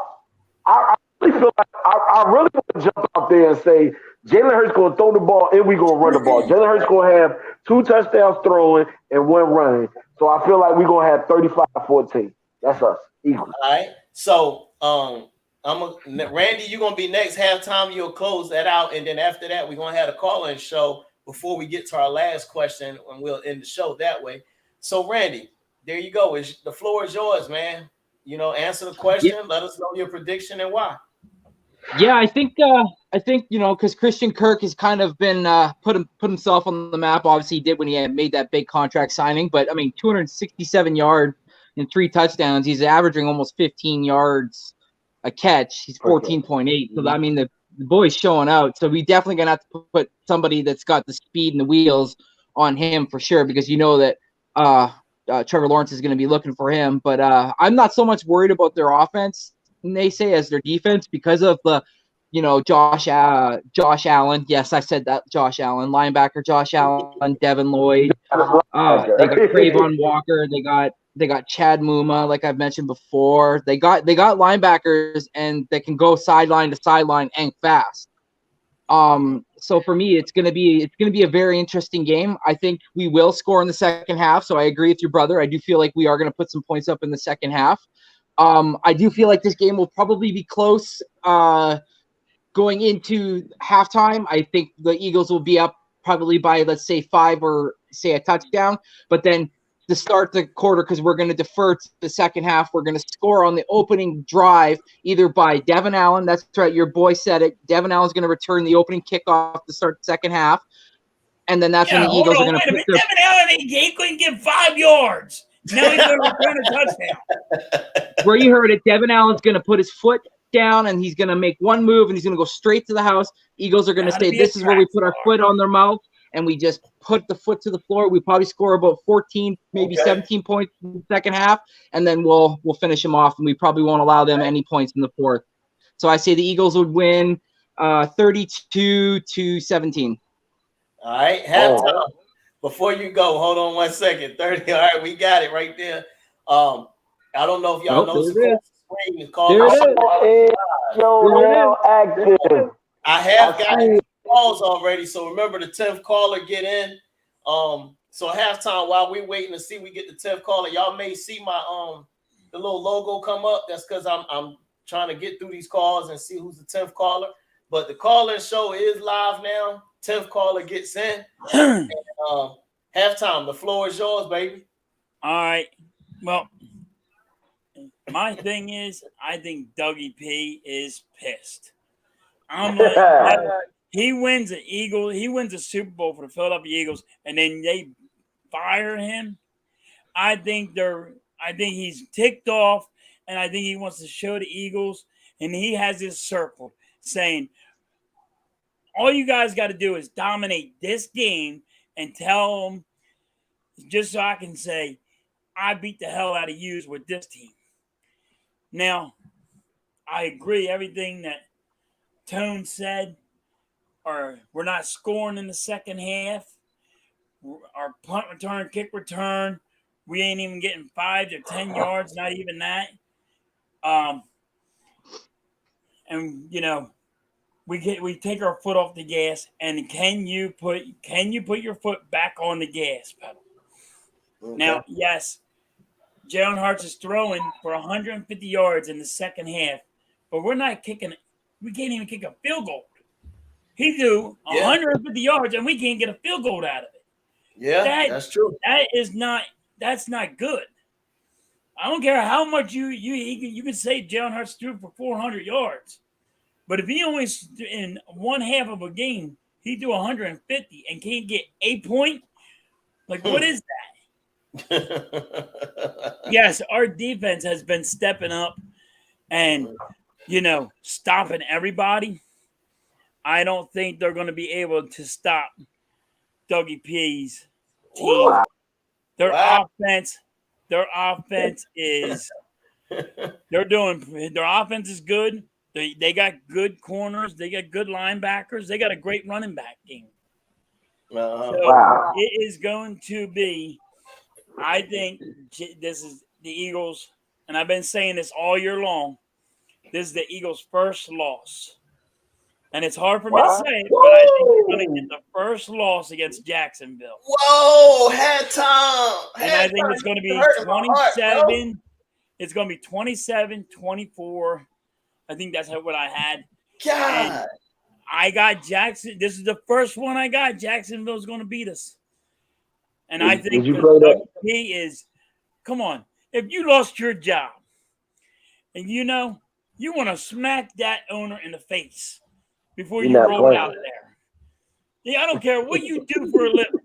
I really feel like I really want to jump out there and say Jalen Hurts going to throw the ball and we're going to run the ball. Jalen Hurts going to have 2 touchdowns throwing and 1 running. So I feel like we're going to have 35-14. That's us. Equal. All right. So Randy, you're gonna be next halftime. You'll close that out, and then after that, we're gonna have a call-in show before we get to our last question, and we'll end the show that way. So, Randy, there you go. The floor is yours, man. Answer the question. Yeah. Let us know your prediction and why. Yeah, I think because Christian Kirk has kind of been put himself on the map. Obviously, he did when he had made that big contract signing. But I mean, 267 yards and 3 touchdowns. He's averaging almost 15 yards a catch. He's 14.8. So I mean, the boy's showing out. So we definitely gonna have to put somebody that's got the speed and the wheels on him for sure, because that Trevor Lawrence is going to be looking for him. But I'm not so much worried about their offense, they say, as their defense, because of the Josh Allen. Yes, I said that. Josh Allen, linebacker Josh Allen, Devin Lloyd. They got Trayvon Walker. They got Chad Muma, like I've mentioned before. They got linebackers and they can go sideline to sideline and fast. So for me, it's gonna be a very interesting game. I think we will score in the second half. So I agree with your brother. I do feel like we are gonna put some points up in the second half. I do feel like this game will probably be close going into halftime. I think the Eagles will be up probably by, let's say, 5 or say a touchdown, but then to start the quarter, because we're going to defer to the second half, we're going to score on the opening drive either by Devin Allen. That's right, your boy said it. Devin Allen's going to return the opening kickoff to start the second half, and then that's when the Eagles are going to put Devin Allen, he couldn't get 5 yards. Now he's going to return a touchdown. Where you heard it, Devin Allen's going to put his foot down, and he's going to make one move, and he's going to go straight to the house. Eagles are going to say, this is where we put our foot on their mouth, and we just put the foot to the floor. We probably score about 14, maybe 17 points in the second half, and then we'll finish them off, and we probably won't allow them any points in the fourth. So I say the Eagles would win 32-17. All right, halftime. Before you go, hold on 1 second. 30. All right, we got it right there. I don't know if y'all know the screen is called. Active. I have got calls already, so remember the 10th caller get in. So halftime, while we're waiting to see we get the 10th caller, y'all may see my the little logo come up. That's because I'm trying to get through these calls and see who's the 10th caller. But the call-in show is live now. 10th caller gets in. And, halftime, the floor is yours, baby. All right. Well, my thing is, I think Dougie P is pissed. I'm like, he wins an Eagle. He wins a Super Bowl for the Philadelphia Eagles, and then they fire him. I think he's ticked off, and I think he wants to show the Eagles, and he has this circle saying, all you guys got to do is dominate this game and tell them, just so I can say, I beat the hell out of you with this team. Now, I agree everything that Tone said, or we're not scoring in the second half. Our punt return, kick return, we ain't even getting 5 to 10 yards, not even that. And we take our foot off the gas, and can you put your foot back on the gas pedal? Okay. Now, yes, Jalen Hurts is throwing for 150 yards in the second half, but we're not kicking. We can't even kick a field goal. He do 150 yards, and we can't get a field goal out of it. Yeah, that's true. That's not good. I don't care how much you can say Jalen Hurts threw for 400 yards, but if he only in one half of a game he do 150 and can't get a point, like what is that? Yes, our defense has been stepping up and stopping everybody. I don't think they're going to be able to stop Dougie P's team. Their offense their offense is their offense is good. They got good corners. They got good linebackers. They got a great running back team. So it is going to be, I think this is the Eagles, and I've been saying this all year long. This is the Eagles' first loss. And it's hard for me to say it, but I think they're going to get the first loss against Jacksonville. Whoa, had time. And I think it's going to be 27. It's going to be 27-24. I think that's what I had. God. And I got Jackson. This is the first one I got. Jacksonville's going to beat us. And I think the key is, come on, if you lost your job and you want to smack that owner in the face before you roll out of there. Yeah, I don't care what you do for a living.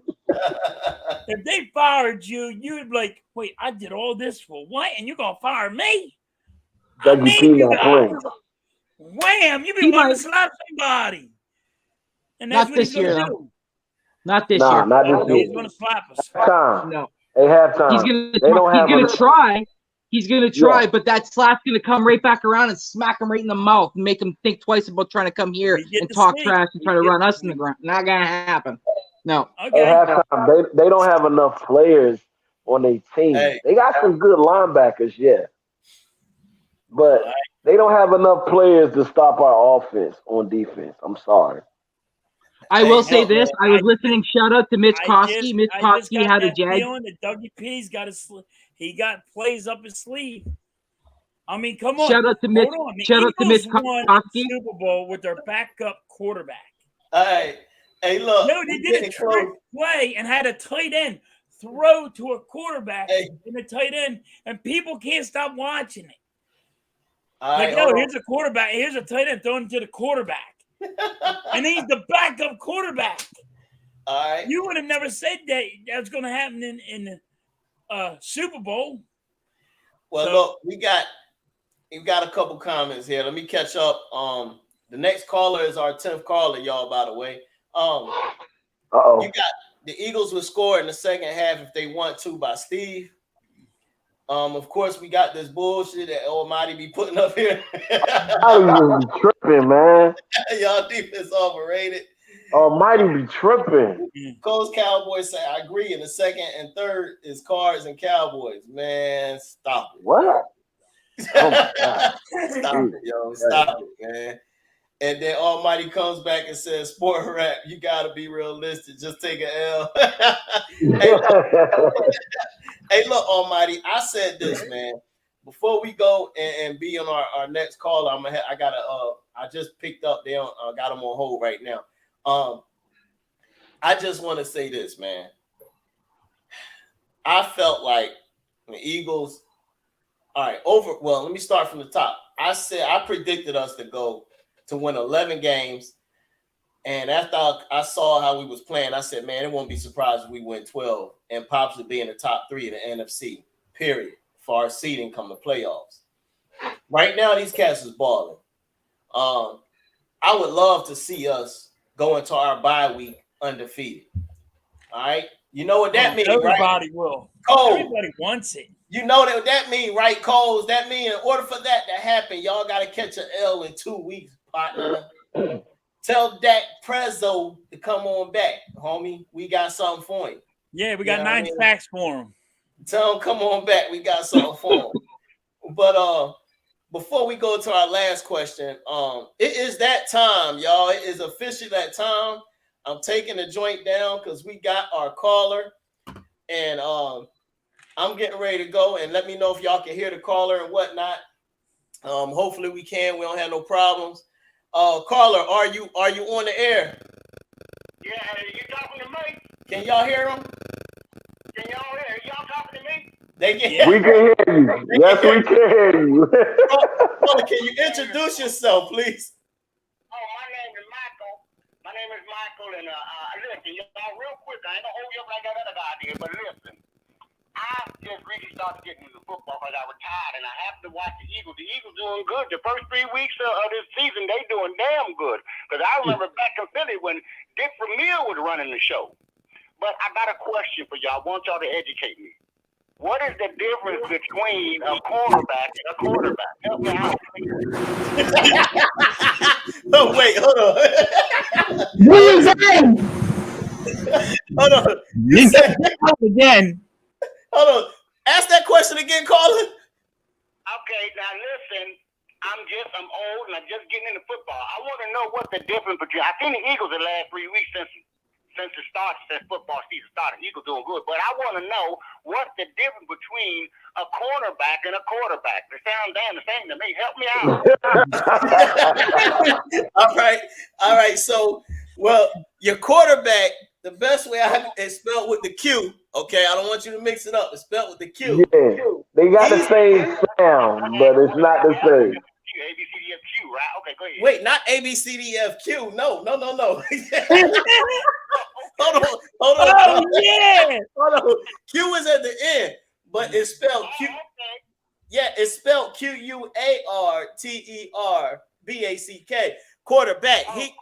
If they fired you, you'd be like, wait, I did all this for what? And you're going to fire me? I made you guys. Wham! You be wanting to slap somebody. And that's what he's going to do. Not this year. Not this year. He's going to slap us. No. They have time. He's going to try. He's going to try, but that slap's going to come right back around and smack him right in the mouth and make him think twice about trying to come here and talk trash and try to run us in the ground. Not going to happen. No. Okay. They don't have enough players on their team. They got some good linebackers, yeah. But they don't have enough players to stop our offense on defense. I'm sorry. I will say this. I was listening. Shout out to Mitch Koski. Mitch Koski had a Jag. Dougie P's he got plays up his sleeve. I mean, come on. Shout out to Mitch. Shout out to Mitch Koski. Super Bowl with their backup quarterback. Hey, look. No, they did a trick play and had a tight end throw to a quarterback in the tight end, and people can't stop watching it. Here's a quarterback. Here's a tight end throwing to the quarterback. And he's the backup quarterback. All right. You would have never said that was going to happen in the Super Bowl. Well, look, we got a couple comments here. Let me catch up. The next caller is our 10th caller, y'all, by the way. You got the Eagles will score in the second half if they want to by Steve. Of course, we got this bullshit that Almighty be putting up here. Almighty be tripping, man. Y'all defense overrated. Almighty be tripping. Coast Cowboys say, I agree. And the second and third is Cards and Cowboys. Man, stop it. What? Oh my God. Stop it, yo. Stop it, man. And then Almighty comes back and says, Sport Rap, you got to be realistic. Just take an L. Hey, look, Almighty, I said this, man. Before we go and be on our next call, I just picked up there. I got them on hold right now. I just want to say this, man. I felt like the Eagles. All right, let me start from the top. I predicted us to win 11 games. And after I saw how we was playing, I said, man, it won't be surprised if we win 12 and possibly be in the top 3 of the NFC, period, for our seeding come the playoffs. Right now, these cats is balling. I would love to see us go into our bye week undefeated. All right? You know what that means, right? Everybody will. Cole, everybody wants it. You know what that means, right, Coles? That means in order for that to happen, y'all got to catch an L in 2 weeks, partner. Tell Dak Prezzo to come on back, homie. We got something for him. Yeah, we got 9 sacks for him. Tell him come on back. We got something for him. But before we go to our last question, it is that time, y'all. It is officially that time. I'm taking the joint down because we got our caller, and I'm getting ready to go. And let me know if y'all can hear the caller and whatnot. Hopefully we can. We don't have no problems. Caller, are you on the air? Yeah, you talking to me? Can y'all hear him? Can y'all hear? Y'all talking to me? They can. We can hear you. Yes, we can hear you. Caller, can you introduce yourself, please? Oh, my name is Michael. And listen, y'all, real quick. I ain't gonna hold you up like that other guy did, but listen. I just really started getting into football because I retired, and I happened to watch the Eagles. The Eagles doing good. The first 3 weeks of this season, they doing damn good. Because I remember back in Philly when Dick Vermeer was running the show. But I got a question for y'all. I want y'all to educate me. What is the difference between a cornerback and a quarterback? Help me out. Oh, wait, hold on. What is that? Hold on. You said again. Hold on. Ask that question again, Colin. Okay, now listen. I'm old and I'm just getting into football. I want to know what the difference between. I've seen the Eagles the last 3 weeks since football season started. Eagles doing good, but I want to know what's the difference between a cornerback and a quarterback. They sound damn the same to me. Help me out. All right. So, well, your quarterback, the best way is spelled with the Q. Okay, I don't want you to mix it up. It's spelled with the Q. Yeah, they got the same sound, but it's not the same. A, B, C, D, F, Q, right? Okay, go ahead. Wait, not A, B, C, D, F, Q. No. Hold on. Oh, yeah. Hold on. Q is at the end, but it's spelled Q. Okay. Yeah, it's spelled QUARTERBACK. Quarterback. Quarterback.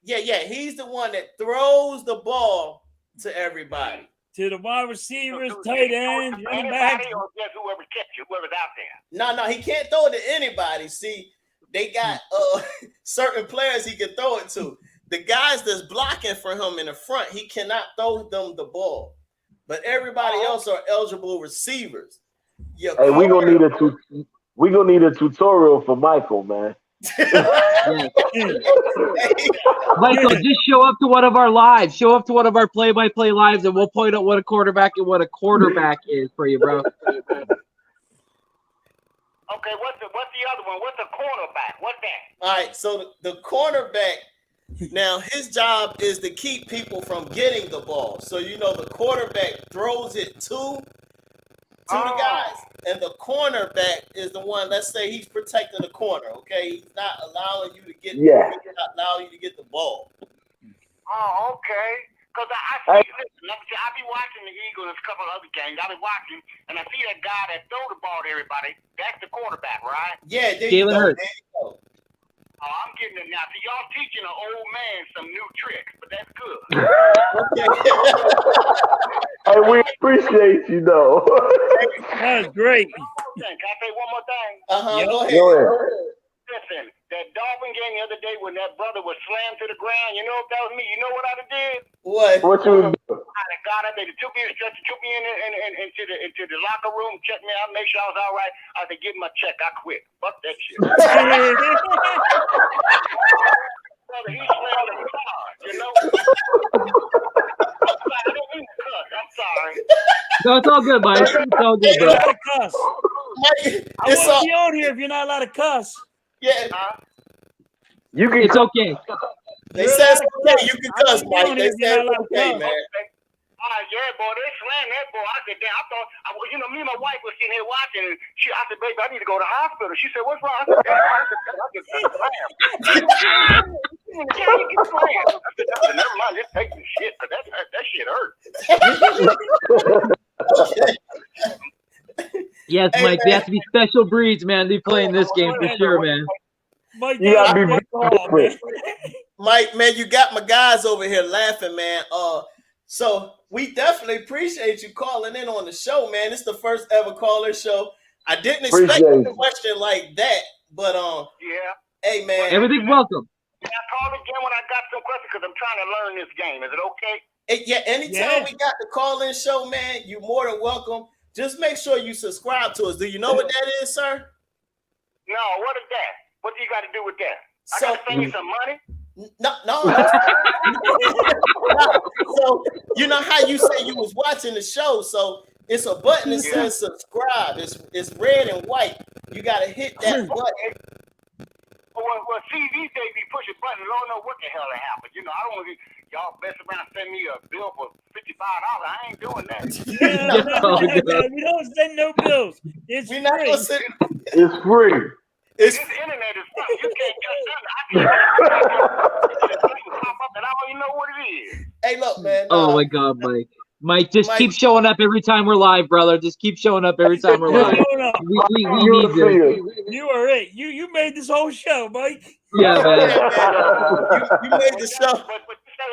Yeah. He's the one that throws the ball to everybody. To the wide receivers, tight ends, running backs. Or just whoever catch you, whoever's out there. No, he can't throw it to anybody. See, they got certain players he can throw it to. The guys that's blocking for him in the front, he cannot throw them the ball. But everybody else are eligible receivers. Hey, we're gonna need a tutorial for Michael, man. Michael, just show up to one of our lives. Show up to one of our play-by-play lives, and we'll point out what a quarterback and what a quarterback is for you, bro. Okay, what's the other one? What's a cornerback? What's that? All right, so the cornerback, now his job is to keep people from getting the ball. So the quarterback throws it to the guys, and the cornerback is the one. Let's say he's protecting the corner. Okay, he's not allowing you to get. He's not allowing you to get the ball. Oh, okay. Because I be watching the Eagles and a couple of other games. I be watching, and I see that guy that throw the ball to everybody. That's the quarterback, right? Yeah, there you go. Oh, I'm getting it now. So y'all teaching an old man some new tricks, but that's good. Hey, we appreciate you, though. That was great. Can I say one more thing? Go ahead. Listen, that Dolphin game the other day when that brother was slammed to the ground, you know if that was me, you know what I'd have did? What? What you do? I'd have got up, they took me into the locker room, checked me out, make sure I was all right. I had to give him a check. I quit. Fuck that shit. Brother, he slammed him hard, you know? I didn't mean to cuss. I'm sorry. No, it's all good, Mike. It's all good, bro. You're allowed to cuss. I won't be on here if you're not allowed to cuss. Yeah. You can. It's okay. They said it's okay. You can cuss, Mike. They said it's okay, man. All right, yeah, boy, they slammed that boy. I said, damn, I thought, me and my wife was sitting here watching, and I said, baby, I need to go to the hospital. She said, what's wrong? I said, I just got slammed. You get slammed. I said, never mind, just take some shit, because that shit hurt. Yes, Mike, they have to be special breeds, man. They playing this game for sure, man. Mike, You gotta be different. Mike, man, you got my guys over here laughing, man. So we definitely appreciate you calling in on the show, man. It's the first ever caller show. I didn't expect a question like that, but hey, man, Everything's welcome. Can I call again when I got some questions? Because I'm trying to learn this game. Is it okay? Anytime we got the call-in show, man, you're more than welcome. Just make sure you subscribe to us. Do you know what that is, sir? No, what is that? What do you got to do with that? I So- got to send you some money? No. So you know how you say you was watching the show, so it's a button that says subscribe. It's red and white. You gotta hit that button. Well, see, these days we push a button, I don't know what the hell that happened. I don't want y'all mess around and send me a bill for $55. I ain't doing that. We don't send no bills. It's We're not gonna send. It's free. This internet is something. You can't just pop up and I don't even know what it is. Hey, look, man. Oh my God, Mike. Mike, just keep showing up every time we're live, brother. Just keep showing up every time we're live. We need this. You are it. You made this whole show, Mike. Yeah, man. You made the show. But you say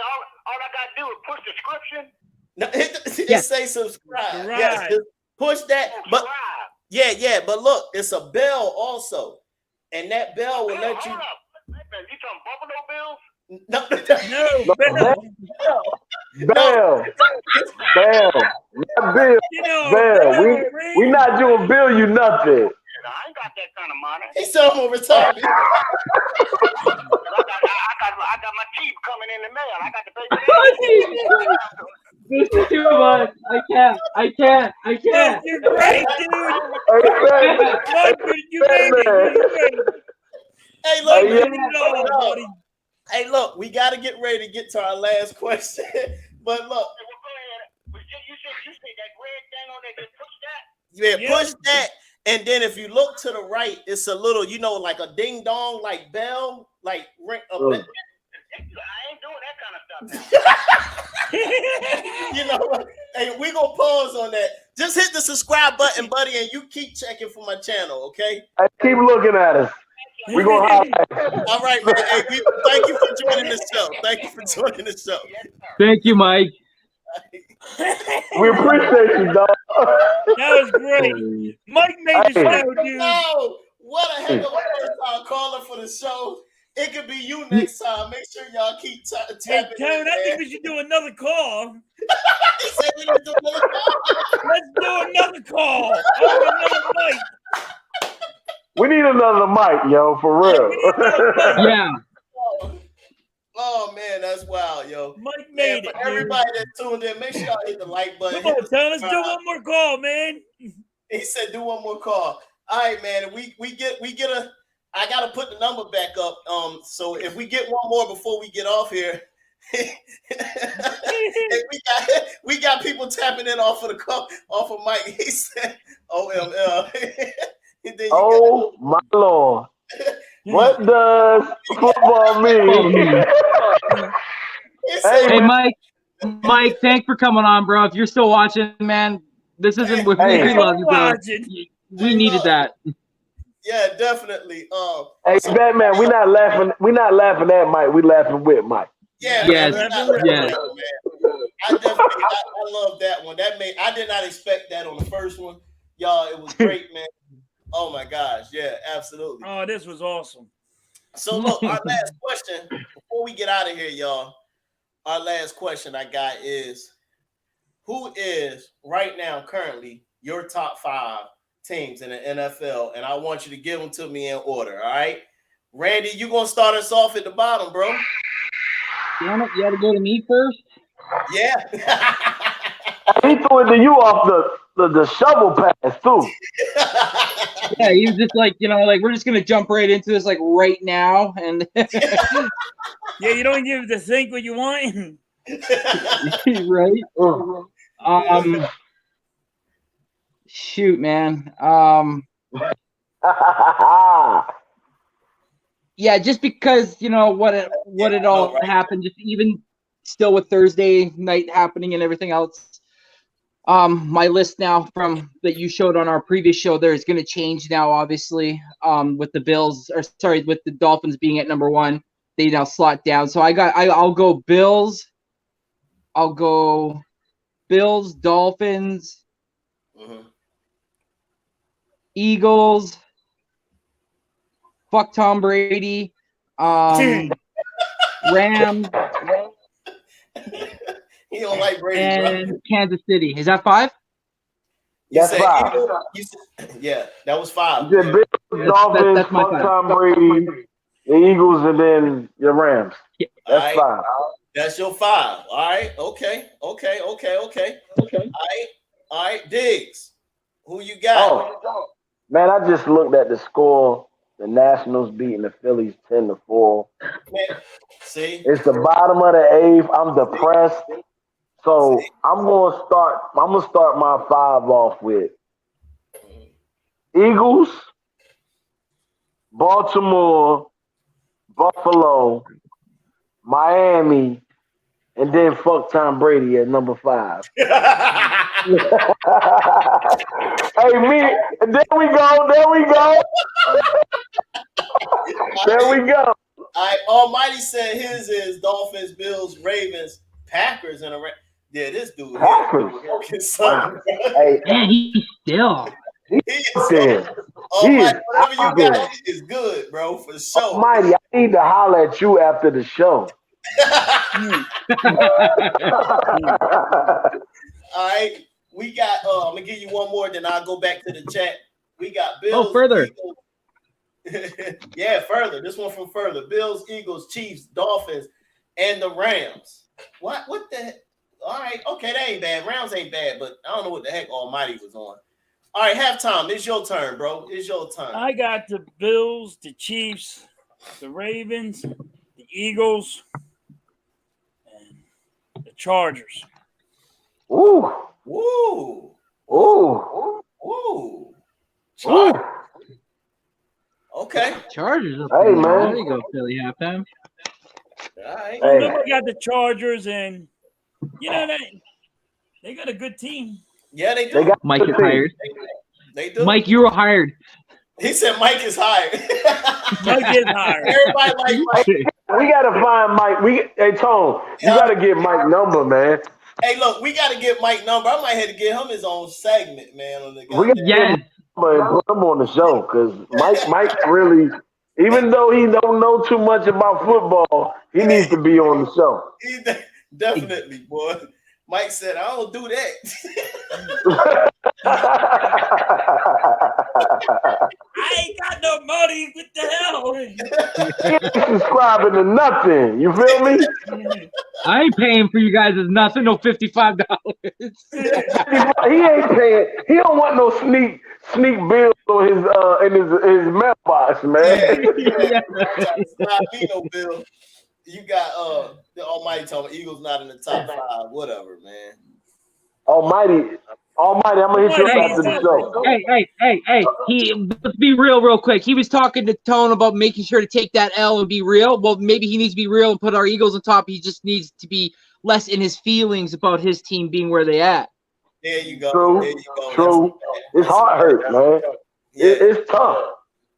all I gotta do is push description. No, it say subscribe. Yes, just push that. But but look, it's a bell also, and that bell will let you. You talking Buffalo Bills? No, Bell. Not Bill. Bell. We not doing Bill you nothing. I ain't got that kind of money. He said I'm gonna retire. I got my teeth coming in the mail. I got to pay. This is too much. I can't. You're great, dude. You made it. Hey, look. Hey, look, we got to get ready to get to our last question. But look. You said that red thing on there, just push that? Yeah, push that. And then if you look to the right, it's a little, like a ding dong, like bell, like ring. I ain't doing that kind of stuff now. Hey, we gonna pause on that. Just hit the subscribe button, buddy, and you keep checking for my channel, okay? Keep looking at us. We're gonna highlight. All right, man. Hey, thank you for joining the show. Thank you, Mike. We appreciate you, dog. That was great. Mike made the show, dude. No, what a heck of a first-time caller for the show. It could be you next time. Make sure y'all keep tapping. Hey, Tone, I think we should do another call. He said we need to do another call. Let's do another call. Another mic. We need another mic, yo, for real. Yeah. Oh man, that's wild, yo. Mike made it. For everybody that tuned in, make sure y'all hit the like button. Come on, Tone, let's do one more call, man. He said, "Do one more call." All right, man. We get a. I gotta put the number back up. So if we get one more before we get off here, we got people tapping in off of Mike. He said, "OML." Oh my Lord. What does football mean? Hey, Mike, thanks for coming on, bro. If you're still watching, man, this isn't with me. We love you, bro. We needed that. Yeah, definitely. Hey, Batman, we're not laughing at Mike. We laughing with Mike. Yeah, yes. Man, I love that one. I did not expect that on the first one. Y'all, it was great, man. Oh my gosh, yeah, absolutely. Oh, this was awesome. So look, our last question before we get out of here, y'all. Our last question I got is, who is right now currently your top 5 teams in the NFL? And I want you to give them to me in order. All right, Randy, you gonna start us off at the bottom, bro? You had to go to me first. Yeah. He threw it to you off the shovel pass too. Yeah, he was just like, we're just gonna jump right into this right now, and yeah, you don't give to think what you want, right? Shoot, man. Yeah, just because what it all happened, just even still with Thursday night happening and everything else. My list now from that you showed on our previous show there is going to change now, obviously, with the with the Dolphins being at number 1. They now slot down. So I'll go Bills. I'll go Bills, Dolphins, Eagles. Fuck Tom Brady. Rams. He don't like Brady, and bro. Kansas City. Is that 5? That's 5. Yeah, that was 5. You said Bills, Dolphins, that's my 5. Tom Brady, the Eagles, and then your Rams. That's 5. That's your 5. All right. Okay. All right. Diggz, who you got? Oh, man, I just looked at the score. The Nationals beating the Phillies 10-4. See, it's the bottom of the 8th. I'm depressed. So I'm gonna start my 5 off with Eagles, Baltimore, Buffalo, Miami, and then fuck Tom Brady at number 5. Hey, me, there we go. There we go. All right, Almighty said his is Dolphins, Bills, Ravens, Packers, and Yeah, this dude. Packers. Wow. Hey, man, he's still. He's there. Almighty, whatever you got is good, bro, for sure. Almighty, I need to holler at you after the show. All right, we got. I'm gonna give you one more, then I'll go back to the chat. We got Bills. Oh, further. Yeah, further. This one from further. Bills, Eagles, Chiefs, Dolphins, and the Rams. What the heck? All right, okay, that ain't bad. Rams ain't bad, but I don't know what the heck Almighty was on. All right, halftime. It's your turn, bro. It's your turn. I got the Bills, the Chiefs, the Ravens, the Eagles, and the Chargers. Ooh. Ooh. Ooh. Ooh. Chargers. Okay. Chargers. Hey, man. There you go, Philly halftime. All right. Hey. I got the Chargers, and you know they got a good team. Yeah, they do. Mike is hired. They do. Mike, you were hired. He said Mike is hired. Mike is hired. Everybody like Mike. We gotta find Mike. Hey Tone, you gotta get Mike's number, man. Hey, look, we gotta get Mike number. I might have to get him his own segment, man. On the We gotta get him and put him on the show because Mike really, even though he don't know too much about football, he needs to be on the show. Definitely, boy. Mike said, I don't do that. I ain't got no money. What the hell? He ain't subscribing to nothing. You feel me? I ain't paying for you guys as nothing. No $55. He ain't paying. He don't want no sneak bills on his mailbox, man. It's not me no bill. You got the Almighty talking Eagles not in the top 5, whatever, man. Almighty, I'm gonna hit you up after the show. Hey. Let's be real quick. He was talking to Tone about making sure to take that L and be real. Well, maybe he needs to be real and put our Eagles on top. He just needs to be less in his feelings about his team being where they at. There you go. True. There you go. True. His heart hurts, man. Yeah. It's tough.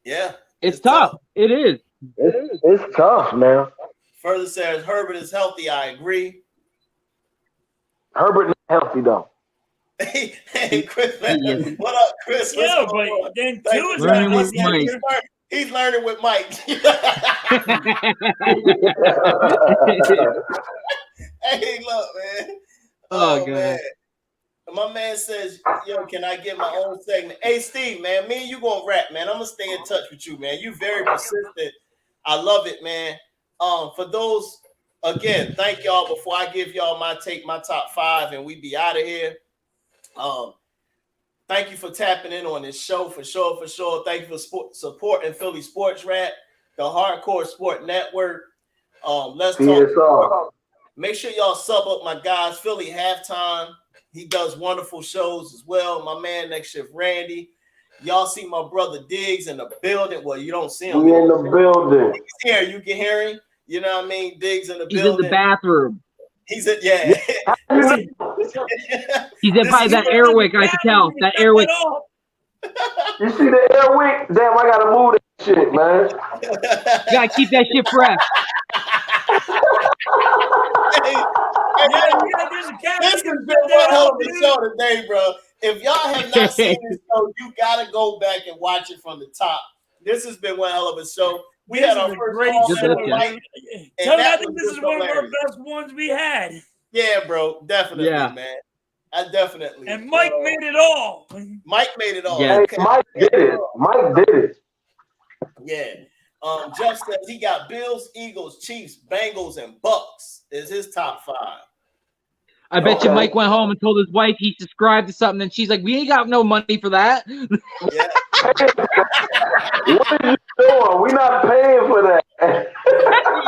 Yeah. It's tough. It is. It's tough, man. Further says Herbert is healthy. I agree. Herbert not healthy though. Hey, Chris, what up, Chris? Yeah, but then two is learning with Mike. He's learning with Mike. Hey, look, man. Oh, God. Man. My man says, yo, can I get my own segment? Hey, Steve, man, me and you gonna rap, man. I'm gonna stay in touch with you, man. You very persistent. I love it, man. For those, again, thank y'all. Before I give y'all my top 5 and we be out of here. Thank you for tapping in on this show for sure. Thank you for supporting Philly Sports Rap, the Hardcore Sport Network. Let's talk. Make sure y'all sub up my guys, Philly Halftime. He does wonderful shows as well. My man next shift, Randy. Y'all see my brother Diggz in the building. Well, you don't see him. He's in the building. He's here. You can hear him. You know what I mean? Diggz in the building. He's in the bathroom. He's in, yeah. He's in by that Airwick, I can tell. That Airwick. You see the Airwick? Damn, I gotta move that shit, man. You gotta keep that shit fresh. This has been one hell of a show today, bro. If y'all have not seen this show, you gotta go back and watch it from the top. This has been one hell of a show. We had our first call with Mike. I think this is one of our best ones we had. Yeah, bro, definitely, man. I definitely. And Mike made it all. Mike made it all. Yeah. Hey, Mike did it. Yeah. Jeff says he got Bills, Eagles, Chiefs, Bengals, and Bucks is his top 5. I bet you Mike went home and told his wife he subscribed to something, and she's like, "We ain't got no money for that." Yeah. What are you doing? We're not paying for that.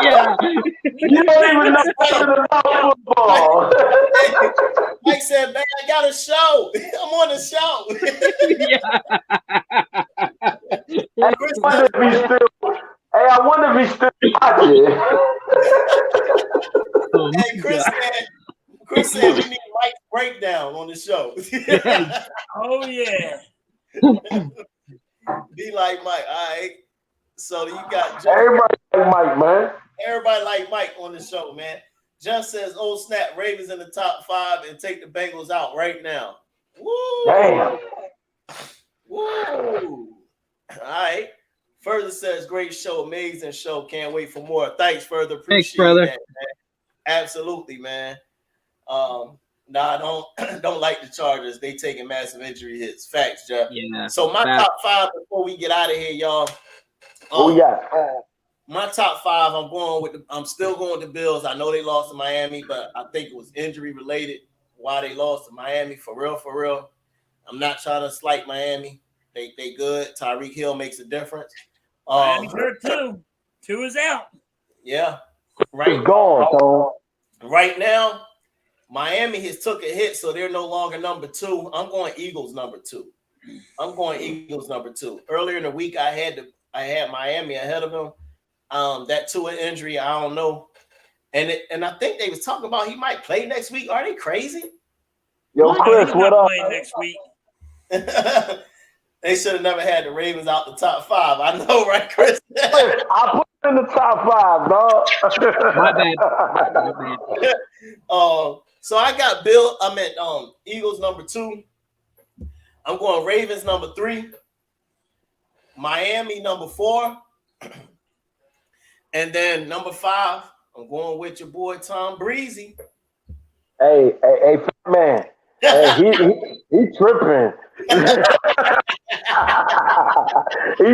Yeah. You don't even know nothing about football. Mike said, "Man, I got a show. I'm on the show." I wonder if he's still watching. Hey, Chris said we need Mike's breakdown on the show. Oh, yeah. Be like Mike. All right. So you got everybody like Mike, man. Everybody like Mike on the show, man. Jeff says, "Oh snap, Ravens in the top 5 and take the Bengals out right now." Woo! Damn. Woo! All right. Further says, "Great show, amazing show. Can't wait for more." Thanks, Further. Appreciate Thanks, brother. that, man. Absolutely, man. I don't like the Chargers. They taking massive injury hits. Facts, Jeff. Yeah. So my top 5 before we get out of here, y'all. My top 5, I'm still going with the Bills. I know they lost to Miami, but I think it was injury related why they lost to Miami. For real. I'm not trying to slight Miami. They good. Tyreek Hill makes a difference. Miami's hurt too. 2 is out. Yeah. Right. Gone, Tom. Right now, Miami has took a hit, so they're no longer number 2. I'm going Eagles number 2. Earlier in the week, I had Miami ahead of them. That Tua injury, I don't know. And I think they was talking about he might play next week. Are they crazy? Yo, Chris, what up? Next week. They should have never had the Ravens out the top 5. I know, right, Chris? I put it in the top 5, dog. My bad. So I got Eagles number 2. I'm going Ravens number 3. Miami number 4. And then number 5, I'm going with your boy Tom Breezy. Hey, man. Hey, he tripping. He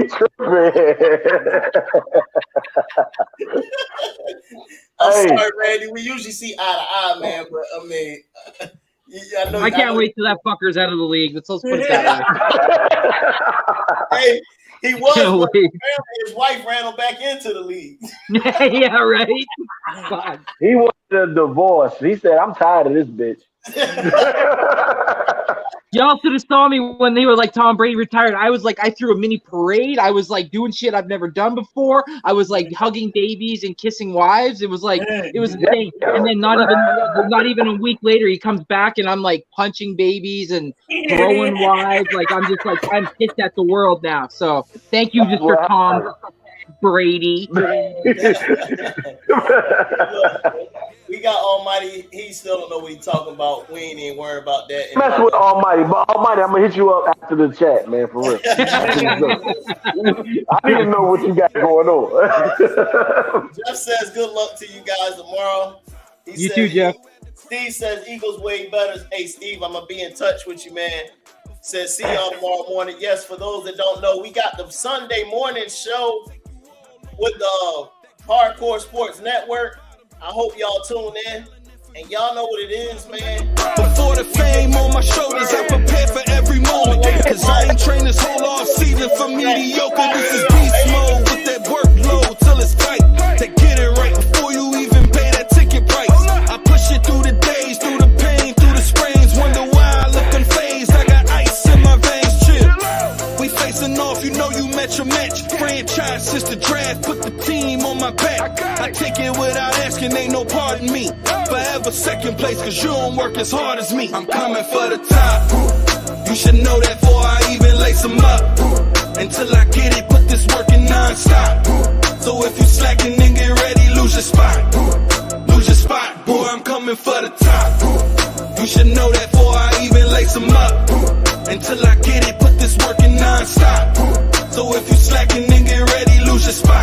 tripping. I'm sorry, Randy. We usually see eye to eye, man. But I mean, I can't wait till that fucker's out of the league. Let's put it that way. Hey, he was. His wife ran him back into the league. Yeah, right. God. He wanted a divorce. He said, "I'm tired of this bitch." Y'all should have saw me when they were like Tom Brady retired. I was like, I threw a mini parade. I was like doing shit I've never done before. I was like hugging babies and kissing wives. It was like it was insane. And then not even a week later, he comes back and I'm like punching babies and throwing wives. Like I'm just like I'm pissed at the world now. So thank you, Mr. Tom Brady. We got Almighty. He still don't know what he's talking about. We ain't even worried about that. Mess with Almighty, but Almighty, I'm gonna hit you up after the chat, man, for real. I didn't know what you got going on. Jeff says, "Good luck to you guys tomorrow." You too, Jeff. Steve says, "Eagles way better." Hey, Steve, I'm gonna be in touch with you, man. Says, "See y'all tomorrow morning." Yes, for those that don't know, we got the Sunday morning show with the Hardcore Sports Network. I hope y'all tune in, and y'all know what it is, man. Before the fame on my shoulders, I prepare for every moment. Cause I ain't trained this whole off season for mediocre. This is beast mode with that workload till it's tight. To get it right before you even pay that ticket price. I push it through the days, through the pain, through the sprains. Wonder why I look unfazed. I got ice in my veins, chill. We facing off, you know you met your match. Franchise since the draft, put the team on my back. I take it without asking, ain't no pardon me. Forever second place, cause you don't work as hard as me. I'm coming for the top. You should know that before I even lace them up. Until I get it, put this work in non-stop. So if you slacking, then get ready, lose your spot. Lose your spot, boy, I'm coming for the top. You should know that before I even lace them up. Until I get it, put this work in non-stop. So if you slacking, then get ready, lose your spot.